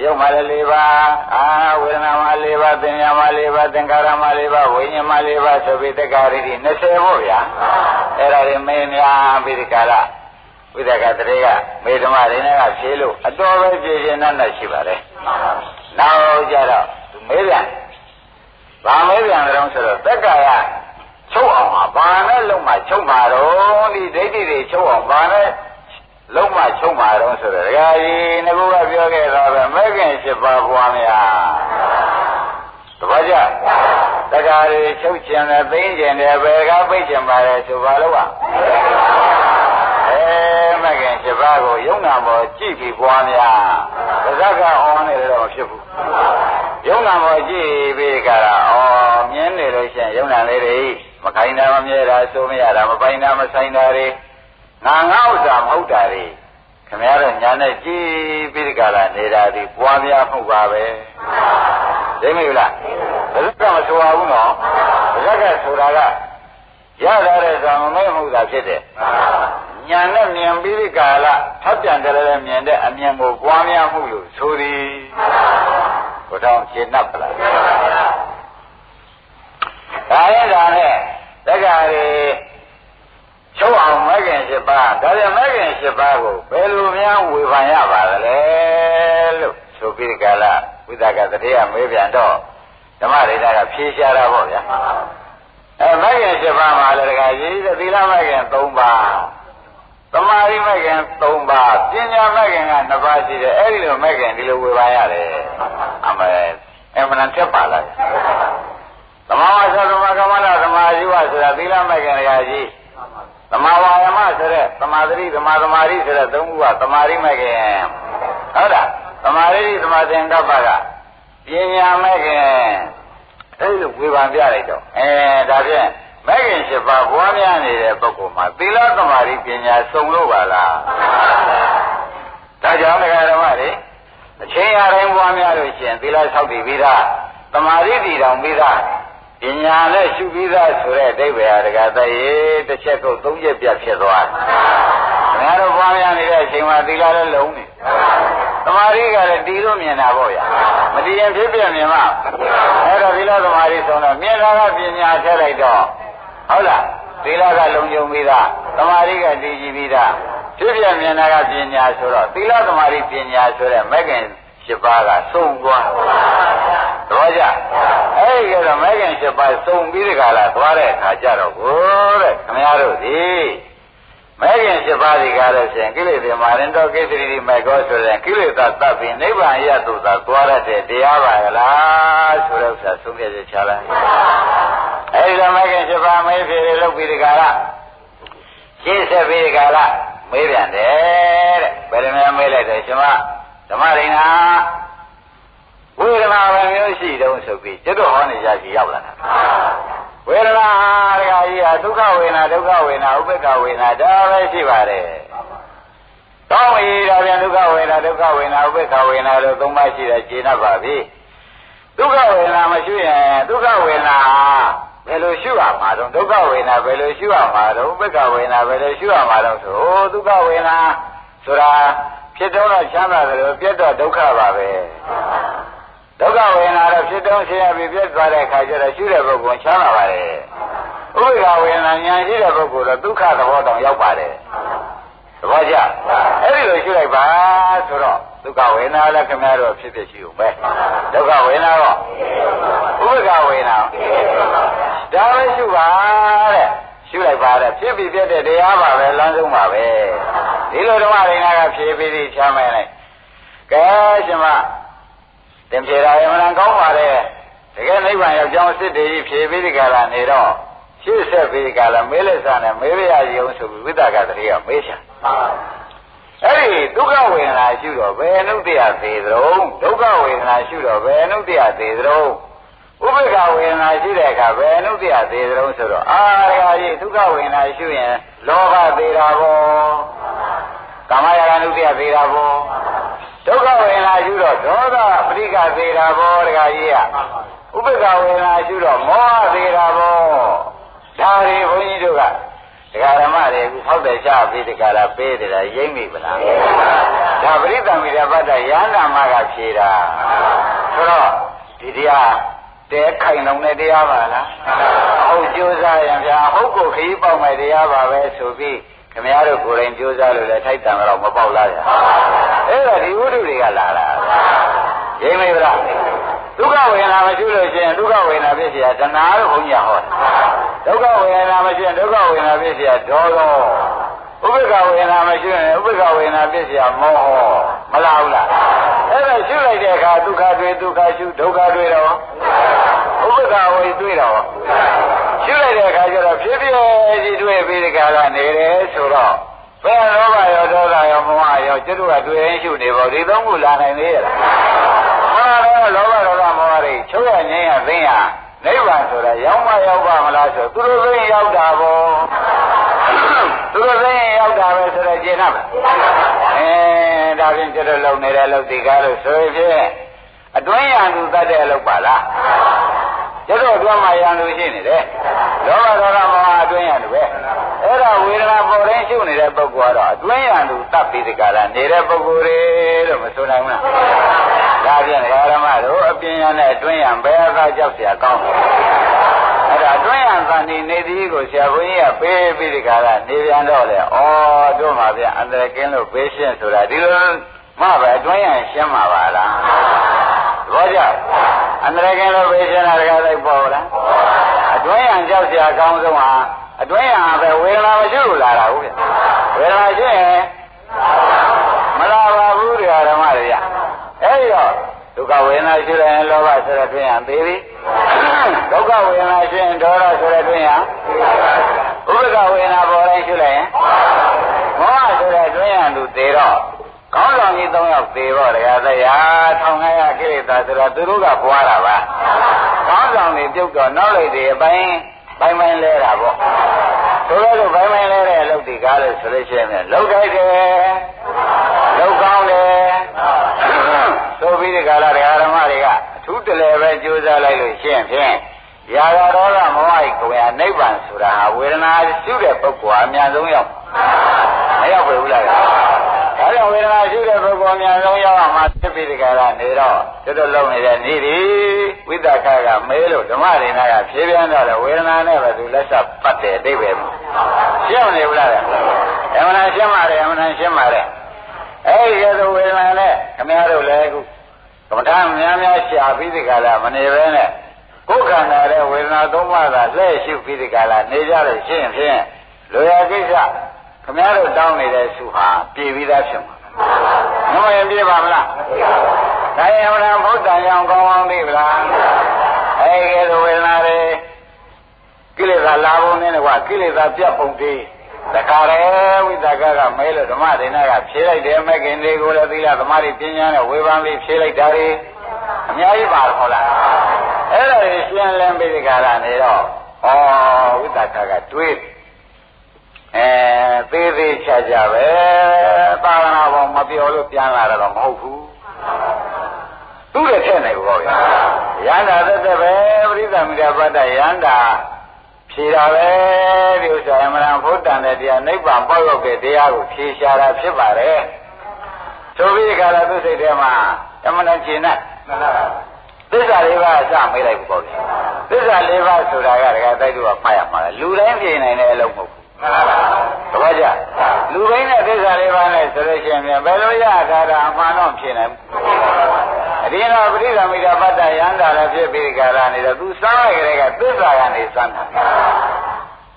ရုပ်မှလည်း၄ပါးဝေဒနာမှ၄ပါးသင်ညာမှ၄ပါးသင်္ခါရမှ၄ပါးဝိညာဉ်မှ၄ပါးဆိုပြီးတက္ကာရီ20ပေါ့ဗျာအဲ့ဒါတွေမေးများပြီးဒီကာလဝိသကတရေကမေဓမ္မတွေနဲ့ကဖြေလို့အတော်ပဲဖြေခြင်းနဲ့ရှိပါတယ်နောက်ကြတော့သူမေးပြန်ဗာမေးပြန်ကြတော့ဆိုတော့တက္ကာရချုပ်အောင်ဘာနဲ့လုံးမှချုပ်မှာတော့ဒီဒိဋ္ဌိတွေချုပ်အောင်ဘာနဲ့လုံးမချုံပါတော့ဆိုတော့ဒကာကြီးငါကပြောခဲ့တာပဲမဲခင်7ပါးပွားများတပည့်ကြဒကာကြီးချုပ်ကျင်တယ်သိကျင်တယ်ဘယ်ကပိတ်ကျင်ပါလဲဆိုပါလို့မဲခင်7ပါးကိုယုံနာပေါ်ကြည့်ပြီးပွားများပါဇက်ကအောင်းနေတယ်တော့မဖြစ်ဘူးယုံနာပေါ်ကြည့်ပြီးကြတာမြင်နေလို့ရှိရင်ယုံနာလေးတွေမခိုင်းတာမမြဲတာစိုးမရတာမပိုင်တာမဆိုင်တာတွေငါဥစ္စာမဟုတ်တာတွေခင်ဗျားတို့ညာနဲ့ကြည်ပြီးဒီကလာနေတာဒီပွားများမှုပါပဲသိမိလားဘယ်လိုကမဆိုပါဘူးနော်ဘယ်ကဆိုတာကရတာတဲ့ဇာမမဲမှုတာဖြစ်တယ်ညာနဲ့မြင်ပြီးဒီကလာထပ်ပြန်တယ်လည်းမြင်တဲ့အမြင်ကိုပွားများမှုလို့ဆိုသည်ဘုရားရှင်း납ပလားဒါရဲ့ဒါနဲ့တက္ကရီချုပ်အောင်မဲခင်7ပါးဒါပြန်မဲခင်7ပါးကိုဘယ်လိုများဝေဖန်ရပါသလဲလို့ဆိုပြီးကြလားဝိသကတတိယမေးပြန်တော့ဓမ္မရိဒကဖြေရှားတာပေါ့ဗျာမဲခင်7ပါးမှာလည်းတကယ်ကြီးသီလမဲခင်3ပါးသမာဓိမဲခင်3ပါးပညာမဲခင်က2ပါးရှိတယ်အဲ့ဒီလိုမဲခင်ဒီလိုဝေဖန်ရတယ်အမနန်တက်ပါလားသမာဝါစာသမာကမ္မနာသမာဓိဝဆိုတာသီလမဲခင်တကယ်ကြီးသမာဝါယမဆိုတဲ့သမာဓိသမာသမာဓိဆိုတဲ့သုံးခုကသမာဓိမဲ့ခင်ဟုတ်လားသမာဓိသမာသင်္ကပ္ပကပညာမဲ့ခင်အဲ့လိုဝေဖန်ပြလိုက်တော့ဒါဖြင့်မဲ့ခင်7ပါးပွားများနေတဲ့ပုဂ္ဂိုလ်မှာသီလသမာဓိပညာစုံလို့ပါလားဒါကြောင့်ဓမ္မတွေအချိန်အတိုင်းပွားများလို့ရှိရင်သီလဆောက်တည်ပြီးသားသမာဓိတည်တော်ပြီးသားပညာနဲ့ရှုပြီးသားဆိုတဲ့အဓိပ္ပာယ်ဟာတကယ်တည်းတစ်ချက်ကုန်3ချက်ပြတ်ဖြစ်သွားတယ် ငါတို့ပွားများနေတဲ့အချိန်မှာသီလလည်းလုံးနေသမာဓိကလည်းတည်လို့မြင်တာပေါ့ဗျာမတည်ရင်ဖြစ်ပြမြင်မှာအဲ့တော့သီလသမာဓိဆုံးတော့မြင်တာကပညာထည့်လိုက်တော့ဟုတ်လားသီလကလုံခြုံပြီးသားသမာဓိကတည်ကြည်ပြီးသားဖြစ်ပြမြင်တာကပညာဆိုတော့သီလသမာဓိပညာဆိုတဲ့မဲ့ခင်7ပါးကစုံသွားတော့ကြအဲ့ဒီကတော့မဲ့ခင်7ပါးစုံပြီးဒီကလာသွားတဲ့အခါကျတော့ကိုတဲ့ခမရတို့ဒီမဲ့ခင်7ပါးဒီကားလို့ရှိရင်ကိလေသာမာရင်တော့ကိစ္စရီမဲ့ကောဆိုတဲ့ကိလေသာတတ်ပြီးနိဗ္ဗာန်ရသုသာသွားရတဲ့တရားပါကလားဆိုတဲ့ဥစ္စာသုံးပြချက်ချလိုက်အဲဒီတော့မဲ့ခင်7ပါးမေးဖြေလို့ပြီးဒီကာလရှင်းဆက်ပြီးဒီကာလမေးပြန်တယ်တဲ့ဘယ်လိုများမေးလိုက်တယ်ရှင်မဓမ္မရိဏဝေဒနာပဲမျိုးရှိတုံးဆိုပြီးကျွတ်တော်ဟောနေကြရှိရောက်လာတာဝေဒနာတခါကြီးဟာဒုက္ခဝေဒနာဒုက္ခဝေဒနာဥပေက္ခဝေဒနာဒါပဲရှိပါတယ်။ကောင်းပြီဒါပြန်ဒုက္ခဝေဒနာဒုက္ခဝေဒနာဥပေက္ခဝေဒနာတို့သုံးပါးရှိတဲ့ခြေနှပ်ပါပြီ။ဒုက္ခဝေဒနာမရှိရင်ဒုက္ခဝေဒနာဘယ်လိုရှုရမှာတော့ဒုက္ခဝေဒနာဘယ်လိုရှုရမှာတော့ဥပေက္ခဝေဒနာဘယ်လိုရှုရမှာတော့ဆိုဒုက္ခဝေဒနာဆိုတာဖြစ်တော့ချမ်းသာတယ်လို့ပြတ်တော့ဒုက္ခပါပဲ။ဒုက္ခဝေဒနာတော့ဖြစ်တော့ဆင်းရဲပြီးပြတ်သွားတဲ့အခါကျတော့ရှုတဲ့ပုဂ္ဂိုလ်ချမ်းသာပါတယ်ဥပေက္ခဝေဒနာဉာဏ်ရှိတဲ့ပုဂ္ဂိုလ်တော့ဒုက္ခသဘောတောင်ရောက်ပါတယ်သဘောကျအဲ့ဒီလိုရှုလိုက်ပါဆိုတော့ဒုက္ခဝေဒနာလည်းခင်ဗျားတို့ဖြစ်ဖြစ်ရှိဦးပဲဒုက္ခဝေဒနာတော့ဥပေက္ခဝေဒနာဒါပဲရှုပါတဲ့ရှုလိုက်ပါတဲ့ဖြစ်ပြီးပြတ်တဲ့တရားပါပဲလမ်းဆုံးပါပဲဒီလိုဓမ္မရိဏကဖြေပြီးချမ်းမယ်လိုက်ကဲရှင်မတင်ဖြေတာအမှန်ကောင်းပါလေတကယ်နိဗ္ဗာန်ရောက်ကြောင်းစစ်တည်းဖြေပြီးဒီကလာနေတော့ရှေ့ဆက်ပြီးဒီကလာမေးလက်စားနဲ့မေးရရုံဆိုပြီးဝိသကတည်းကမေးချင်အဲ့ဒီဒုက္ခဝေဒနာရှုတော့ဘယ်နုတ္တရသေးသလုံးဒုက္ခဝေဒနာရှုတော့ဘယ်နုတ္တရသေးသလုံးဥပေက္ခဝေဒနာရှိတဲ့အခါဘယ်နုတ္တရသေးသလုံးဆိုတော့အာရဂကြီးဒုက္ခဝေဒနာရှုရင်လောဘသေးတာပေါ့ကာမရာဂနုတ္တရသေးတာပေါ့ဒုက္ခဝေဒနာရှုတော့ဒေါသပရိက္ခသေးတာပေါ့တခါကြီးကဥပေက္ခဝေဒနာရှုတော့မောဟသေးတာပေါ့ဒါတွေဘုန်းကြီးတို့ကဒကာဓမ္မတွေအခုဟောက်တယ်ချပြီးဒကာလာပေးတယ်လားရိမ့်မိပလားဒါပရိသမိရပတ္တယန္နာမကဖြေတာဆိုတော့ဒီတရားတဲခိုင်လုံးတဲ့တရားပါလားဟုတ်ကြိုးစားရင်ဗျာဟုတ်ကိုခရီးပေါက်မဲ့တရားပါပဲဆိုပြီးခင်ဗျားတို့ကိုယ်တိုင်ကြိုးစားလို့လည်းထိုက်တန်တော့မပေါက်လားဗျာအဲ့တော့ဒီဝိတုတွေကလာတာရိမ့်မိပလားဒုက္ခဝေဒနာမရှိလို့ရှိရင်ဒုက္ခဝေဒနာဖြစ်เสียတဏှာလို့ဘုန်းကြီးဟောဒုက္ခဝေဒနာမရှိရင်ဒုက္ခဝေဒနာဖြစ်เสียဒေါသဥပေက္ခဝေဒနာမရှိရင်ဥပေက္ခဝေဒနာဖြစ်เสียမောဟမလားဘူးလားအဲ့ဒါရှုလိုက်တဲ့အခါဒုက္ခတွေ့ဒုက္ခရှုဒုက္ခတွေ့တော့ဥပေက္ခဝေတွေ့တော့ရှုလိုက်တဲ့အခါကျတော့ဖြစ်ဖြစ်ကြီးတွေ့ပြီးဒီကလာနေတယ်ဆိုတော့ဘယ်လောဘရောဒေါသရောမောဟရောကျွတ်တို့ကတွေ့ရင်ရှုနေပေါ့ဒီသုံးခုလာနိုင်သေးရဲ့လားလောဘဒေါသမောဟတွေချုပ်ရငြိမ်းရသိရနိဗ္ဗာန်ဆိုတာရောက်မရောက်ပါမလားဆိုသူတို့သိရင်ရောက်တာပေါ့သူတို့သိရင်ရောက်တာပဲဆိုတော့ကျေနပ်ဒါဖြင့်ကျွတ်တို့လုံနေတဲ့အလုပ်ဒီကားလို့ဆိုရင်အတွင်းရန်သူတတ်တဲ့အလုပ်ပါလားကျွတ်တို့အတွင်းမှာရန်သူရှိနေတယ်လောဘဒေါသမောဟအတွင်းရန်သူပဲအဲ့ဒါဝေဒနာပေါ်တိုင်းရှုနေတဲ့ပုဂ္ဂိုလ်ကတော့အတွင်းရန်သူတတ်ပြီးဒီကားလားနေတဲ့ပုဂ္ဂိုလ်တွေလို့မဆိုနိုင်ဘူးလားဒါဖြင့်ဓမ္မတို့အပြင်ရနဲ့အတွင်းရဘယ်အခါကြောက်เสียကောင်းအဲ့ဒါအတွင်းရသန်ဒီနေသည်ကိုဆရာဘုန်းကြီးကပေးပြီးဒီကရနေပြန်တော့လေဩတို့မှာဗျအန္တရာယ်ကင်းလို့ပေးရှင်းဆိုတာဒီလိုမှပဲအတွင်းရရှင်းမှာပါလားသဘောကျအန္တရာယ်ကင်းလို့ပေးရှင်းတာတကယ်လိုက်ပေါ်လားအတွင်းရကြောက်เสียကောင်းဆုံးဟာအတွင်းရပဲဝေဒနာမရှိလို့လာတာဟုတ်ဗျဝေဒနာရှိရင်မလာပါဘူးဓမ္မတွေအဲ့ဒီတော့ဒုက္ခဝေဒနာရှိရင်လောဘဆိုတဲ့တွင်ရသေးပြီဒုက္ခဝေဒနာရှိရင်ဒေါသဆိုတဲ့တွင်ရဥပ္ပခဝေဒနာပေါ်တိုင်းရှိလိုက်ရင်မောဟဆိုတဲ့တွင်ရသူသေးတော့ကောင်းဆောင်ကြီး၃ယောက်သေးတော့တရားတရား1500ကိလေသာဆိုတော့သူတို့ကပွားတာပါကောင်းဆောင်တွေပြုတ်တော့နောက်လိုက်တွေအပိုင်းပိုင်းလဲတာပေါ့ဆိုတော့ပိုင်းလဲတဲ့အလုပ်တွေကားလို့ဆိုလို့ရှိရင်လောက်တိုက်တယ်လောက်ကောင်းတယ်ဆိုပြီးဒီကာလဓမ္မတွေကအထူးတလဲပဲကြိုးစားလိုက်လို့ရှင်းဖြင့်ရာဂဒေါသမောဟကိုယ်ဟာနိဗ္ဗာန်ဆိုတာဟာဝေဒနာရှုတဲ့ပုဂ္ဂိုလ်အများဆုံးရောက်နိ ရောက်ပြီဘူးလားဒါကြောင့်ဝေဒနာရှိတဲ့ပုဂ္ဂိုလ်များလုံးရောက်အောင်မှသိပြီးဒီကရနေတော့တို့လုံးနေတဲ့နေဒီဝိသကကမဲလို့ဓမ္မရိနာကဖြေပြန်တော့လေဝေဒနာနဲ့ပဲသူလက်ဆက်ပတ်တယ်အတိတ်ပဲရှင်းနေဘူးလားအမှန်ရှင်းပါတယ်အမှန်ရှင်းပါတယ်အဲ့ဒီလိုဝေဒနာနဲ့ခမည်းတော်လည်းအခုကမ္မထာများများရှာပြီးဒီကရမနေပဲနဲ့ကိုယ်ခန္ဓာရဲ့ဝေဒနာသုံးပါးသာလှည့်ရှုပြီးဒီကရနေကြလို့ရှင်းဖြင့်လိုရာကိစ္စခမည်းတော်တောင်းနေတဲ့စုဟာပြည်ပြီးသားဖြစ်မှာမမရင်ပြေပါမလားဒါရင်အမှန်ဘုဒ္ဓံကြောင့်ကောင်းကောင်းသိပလားအဲဒီလိုဝေဒနာတွေကိလေသာလာပုံနဲ့ကွာကိလေသာပြတ်ပုံတည်းတခါလေဝိသကကမဲလို့ဓမ္မဒေနာကဖြေလိုက်တယ်မဲ့ခင်တွေကိုလည်းသီလသမာဓိပညာနဲ့ဝေဘာလေးဖြေလိုက်တာတွေအများကြီးပါဟုတ်လားအဲ့ဒါတွေရှင်းလင်းပြီးဒီကရနေတော့ဩဝိသကကတွေးသေးသေးချာချာပဲသာသနာပေါ်မပြောလို့ပြန်လာတော့မဟုတ်ဘူးသူ့ရဲ့ထက်နေဘောဗျာရန္တာသက်သက်ပဲပရိသမီရပတ္တရန္တာဖြေတာပဲဒီဥစ္စာအမှန်ဘုဒ္ဓံတဲ့တရားနိဗ္ဗာန်ပေါရောက်တဲ့တရားကိုဖြေရှာတာဖြစ်ပါတယ်ဆိုပြီးခါလာသူစိတ်ထဲမှာအမှန်ကျင့်တဲ့သစ္စာလေးပါးအစမေးလိုက်ဘူးပေါ့ဗျာသစ္စာလေးပါးဆိုတာကတကယ်တိုက်သူကဖတ်ရမှာလူတိုင်းပြင်နိုင်တဲ့အလုပ်မဟုတ်ဘူးတပည့်ကြလူဘိန်းနဲ့သစ္စာလေးပါးနဲ့ဆိုလို့ရှိရင်ဘယ်လိုရတာတာအမှန်တော့ဖြစ်နိုင်အရင်တော့ပရိသမီရပတ္တယန္တာလည်းဖြစ်ပြီးကြတာနေတော့သူစမ်းလိုက်ကြတဲ့ကသစ္စာကနေစမ်းတာ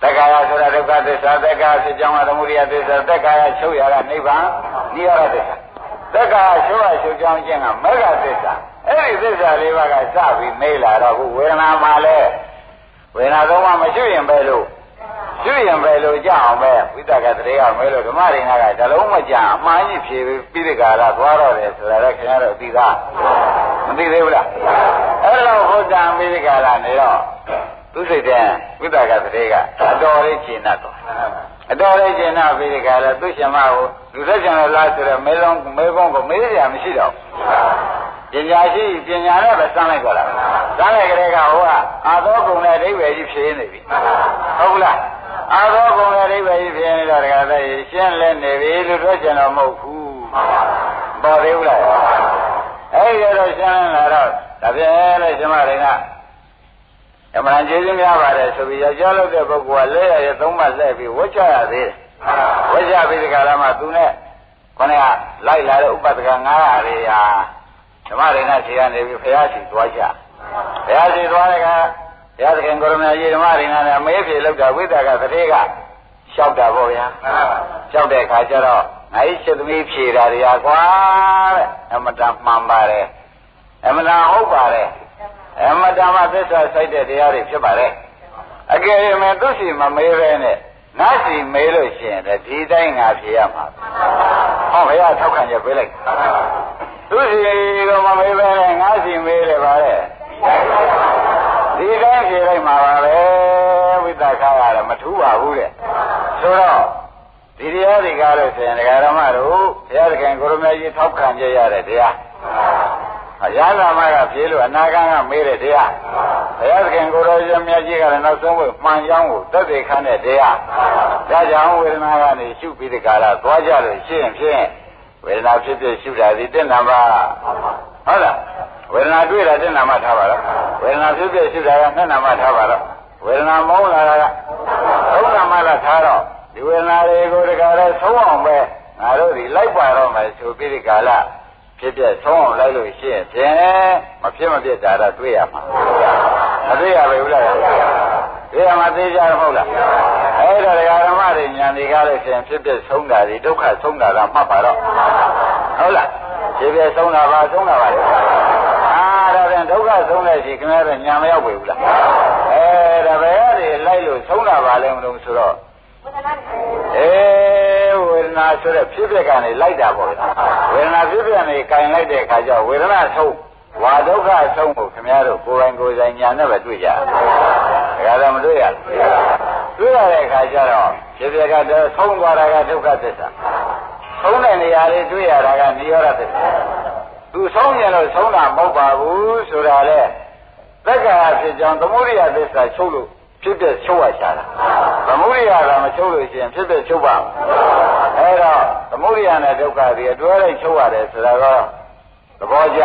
သက္ကာယဆိုတာဒုက္ခသစ္စာသက္ကာဖြစ်ကြောင်းကသမုဒိယသစ္စာသက္ကာယချုပ်ရတာနိဗ္ဗာန်နိရောဓသစ္စာသက္ကာယချုပ်ကြောင်းခြင်းကမေဃသစ္စာအဲ့ဒီသစ္စာလေးပါးကစပြီးမေးလာတော့ခုဝေဒနာမှာလဲဝေဒနာတော့မရှိရင်ပဲလို့ကျွရင်ပဲလို့ကြအောင်ပဲဝိသကတရေကမဲလို့ဓမ္မရိနာကဓလုံးမကြအမှားကြီးဖြေပြီးဒီကရသွားတော့တယ်ဆိုတာလည်းခင်ဗျားတို့သိသားမသိသေးဘူးလားအဲ့လိုဘုဒ္ဓံပြီးဒီကရနေတော့သူစိတ်တဲ့ဝိသကတရေကအတော်လေးရှင်းတတ်တော့အတော်လေးရှင်းတတ်ပြီးဒီကရသူရှင်မကိုလူသက်ရှင်လို့လားဆိုတော့မဲကုန်းကိုမေးရမရှိတော့ပညာရှိပညာနဲ့ပဲစမ်းလိုက်ကြလားစမ်းလိုက်ကြတဲ့ကဟိုကအာသောကုံနဲ့အဓိပ္ပာယ်ကြီးဖြေနေပြီဟုတ်လားအာသောကုံရဲ့အိဗယ်ကြီးဖြစ်နေတော့တခါတည်းရှင်းလဲနေပြီလို့ပြောချင်တော့မဟုတ်ဘူးပေါ်သေးဘူးလားအဲ့ဒီတော့ရှင်းလာတော့ဒါဖြင့်လေရှင်မတွေကအမှန်ကျေးဇူးများပါတယ်ဆိုပြီးကြောက်လို့တဲ့ပုဂ္ဂိုလ်ကလဲရသုံးမှလှည့်ပြီးဝှက်ချရသေးတယ်ဝှက်ချပြီးဒီကရမှာသူနဲ့ခေါင်းကလိုက်လာတဲ့ဥပဒက900တွေဟာဓမ္မရိနာခြေကနေပြီးဖျားရှိသွားကြဖျားရှိသွားတဲ့ကဘုရားသခင်ကိုရမကြီးဓမ္မရိနာနဲ့အမေးဖြေလောက်တာဝိသကသတိကလျှောက်တာပေါ့ဗျာလျှောက်တဲ့အခါကျတော့ငါ့ရှိသမီးဖြေတာတွေဟာကွာတဲ့အမတန်မှန်ပါတယ်အမတန်ဟုတ်ပါတယ်အမတန်မှသစ္စာစိုက်တဲ့တရားတွေဖြစ်ပါတယ်အကယ်၍သူစီမမေးပဲနဲ့ငါစီမေးလို့ရှိရင်ဒီတိုင်းငါဖြေရမှာဟောဘုရားထောက်ခံချက်ပေးလိုက်သူစီကမမေးပဲနဲ့ငါစီမေးတယ်ပါလေဒီတိုင်းဖြေလိုက်မှာပါပဲဝိသကရတယ်မထူးပါဘူးတဲ့ဆိုတော့ဒီတရားတွေကားလို့ဆိုရင်ဒကာရမတို့ဘုရားသခင်ကိုရမကြီးထောက်ခံကြရတဲ့တရားအရာလာမကဖြေလို့အနာဂံကမေးတဲ့တရားဘုရားသခင်ကိုရမကြီးကလည်းနောက်ဆုံးကိုမှန်ကြောင်းကိုသက်သေခံတဲ့တရားဒါကြောင့်ဝေဒနာကနေရှုပြီးဒီကာလသွားကြလို့ရှင်းဖြင့်ဝေဒနာဖြစ်ဖြစ်ရှုတာဒီတက်နံပါတ်ဟုတ်လားဝေဒနာတွေ့တာတက်နံပါတ်ထားပါတော့ဝေဒနာဖြစ်ဖြစ်ရှုတာကနှစ်နံပါတ်ထားပါတော့ဝေဒနာမုန်းလာတာကသုံးနံပါတ်ထားတော့ဒီဝေဒနာတွေကိုတခါလဲဆုံးအောင်ပဲငါတို့ဒီလိုက်ပါတော့မယ်ဆိုပြီးဒီကာလဖြစ်ဖြစ်ဆုံးအောင်လိုက်လို့ရှိရင်ဖြင့်မဖြစ်မဖြစ်တာတော့တွေ့ရမှာမတွေ့ရပါဘူးလားတွေ့ရမှာသိကြမဟုတ်လားအဲ့ဒါဒကာဓမ္မတွေဉာဏ်တွေကားလို့ရှိရင်ဖြစ်ဖြစ်ဆုံးတာဒီဒုက္ခဆုံးတာကမှတ်ပါတော့ဟုတ်လားဖြစ်ဖြစ်ဆုံးတာပါဆုံးတာပါလေဒါပြန်ဒုက္ခဆုံးတဲ့ရှိခင်ဗျားတို့ညာမရောက်ပြီဘူးလားဒါပဲတွေလိုက်လို့ဆုံးတာပါလဲမလို့ဆိုတော့ဝေဒနာဆိုတဲ့ဖြစ်ဖြစ်ကနေလိုက်တာပေါ့ဝေဒနာဖြစ်ဖြစ်ကနေကင်လိုက်တဲ့အခါကျဝေဒနာဆုံးဝါဒုက္ခဆုံးကိုခင်ဗျားတို့ကိုယ်ပိုင်ကိုယ်ဆိုင်ညာနဲ့ပဲတွေ့ကြတယ်ဒါကလည်းမတွေ့ရဘူးတွေ့ရတဲ့အခါကျတော့ဖြစ်ဖြစ်ကတော့ဆုံးသွားတာကဒုက္ခသစ္စာဆုံးတဲ့နေရာလေးတွေ့ရတာကနိရောဓသစ္စာသူဆုံးရင်လို့ဆုံးတာမဟုတ်ပါဘူးဆိုတာလေသက္ကာဖြစ်ကြောင်းသမုဒိယသစ္စာချုပ်လို့ဖြစ်တဲ့ချုပ်ရချတာသမုဒိယကမချုပ်လို့ရှိရင်ဖြစ်တဲ့ချုပ်ပါ အဲ့တော့သမုဒိယနဲ့ဒုက္ခတွေအတွဲလိုက်ချုပ်ရတယ်ဆိုတာတော့သဘောကျ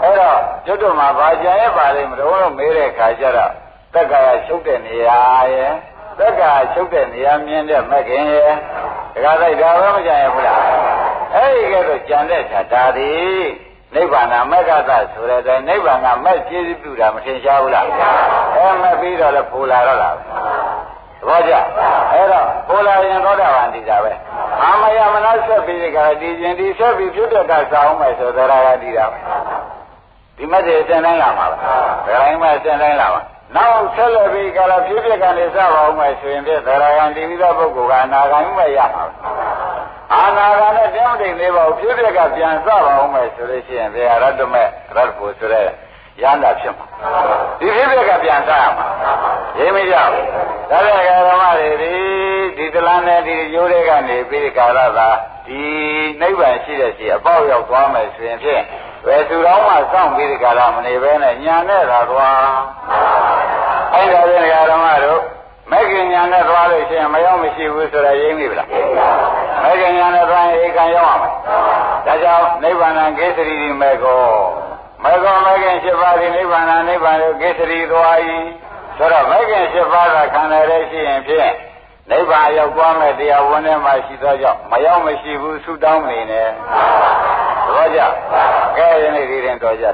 အဲ့တော့ကျွတ်တို့မှာဘာကြံရပါလိမ့်မလို့မေးတဲ့ခါကျတော့တက္ကရာချုပ်တဲ့နေရာရဲ့တက္ကရာချုပ်တဲ့နေရာမြင်တဲ့မခင်ရဲ့ဒါကြလိုက်ဒါပဲမကြံရဘူးလားအဲ့ဒီကဲတော့ကြံတဲ့ခြားဒါသည်နိဗ္ဗာန်မက္ခသဆိုတဲ့တိုင်နိဗ္ဗာန်ကမက်ကျေးဇူးပြုတာမထင်ရှားဘူးလားအဲမက်ပြီးတော့လည်းပူလာတော့လားသဘောကျအဲ့တော့ပူလာရင်သောတာပန်တည်တာပဲအာမယမနာဆက်ပြီးကြတည်ခြင်းဒီဆက်ပြီးဖြစ်တဲ့ကစားအောင်မယ်ဆိုသရဂတည်တာဒီမက်တွေအစဉ်တိုင်းလာမှာပဲဘယ်တိုင်းမှအစဉ်တိုင်းလာမှာနောက်ဆက်လက်ပြီးကြလာဖြစ်ဖြစ်ကနေစပါအောင်မယ်ဆိုရင်ပြသရဂတည်ပြီးသောပုဂ္ဂိုလ်ကအနာဂတ်မှရမှာအာနာဂါနဲ့တောင်းတိတ်လေးပါဖြည်းဖြည်းကပြန်စပါအောင်မယ်ဆိုလို့ရှိရင်ဘယ်ရတ္တမဲ့ရတ္တဖို့ဆိုတဲ့ရဟန္တာဖြစ်မှာဒီဖြည်းဖြည်းကပြန်စရမှာရိပ်မရဘူးဒါလည်းဓမ္မတွေဒီတလန်းနဲ့ဒီရိုးတွေကနေပြီးကာရသာဒီနိဗ္ဗာန်ရှိတဲ့ရှိအပေါက်ရောက်သွားမယ်ဆိုရင်ဖြင့်ဘယ်သူတော်မှစောင့်ပြီးကာရမနေဘဲနဲ့ညာနဲ့သာသွားအဲ့ဒါလည်းဓမ္မတို့မဂ္ဂင်ညာနဲ့သွားလို့ရှိရင်မရောက်မရှိဘူးဆိုတော့ရိပ်မိဗလားမဂ္ဂင်ညာနဲ့သွားရင်ဧကံရောက်ရမယ်ဒါကြောင့်နိဗ္ဗာန်ကိစ္စရီမေကောမဂ္ဂင်7ပါးဒီနိဗ္ဗာန်နိဗ္ဗာန်ကိုကိစ္စရီသွား၏ဆိုတော့မဂ္ဂင်7ပါးကခန္ဓာရရှိရင်ဖြင့်နိဗ္ဗာန်ရောက်သွားမဲ့တရားဝန်ထဲမှာရှိသောကြောင့်မရောက်မရှိဘူးဆုတောင်းနေတယ်သဘောကျကဲယနေ့ဒီရင်တော်ကြ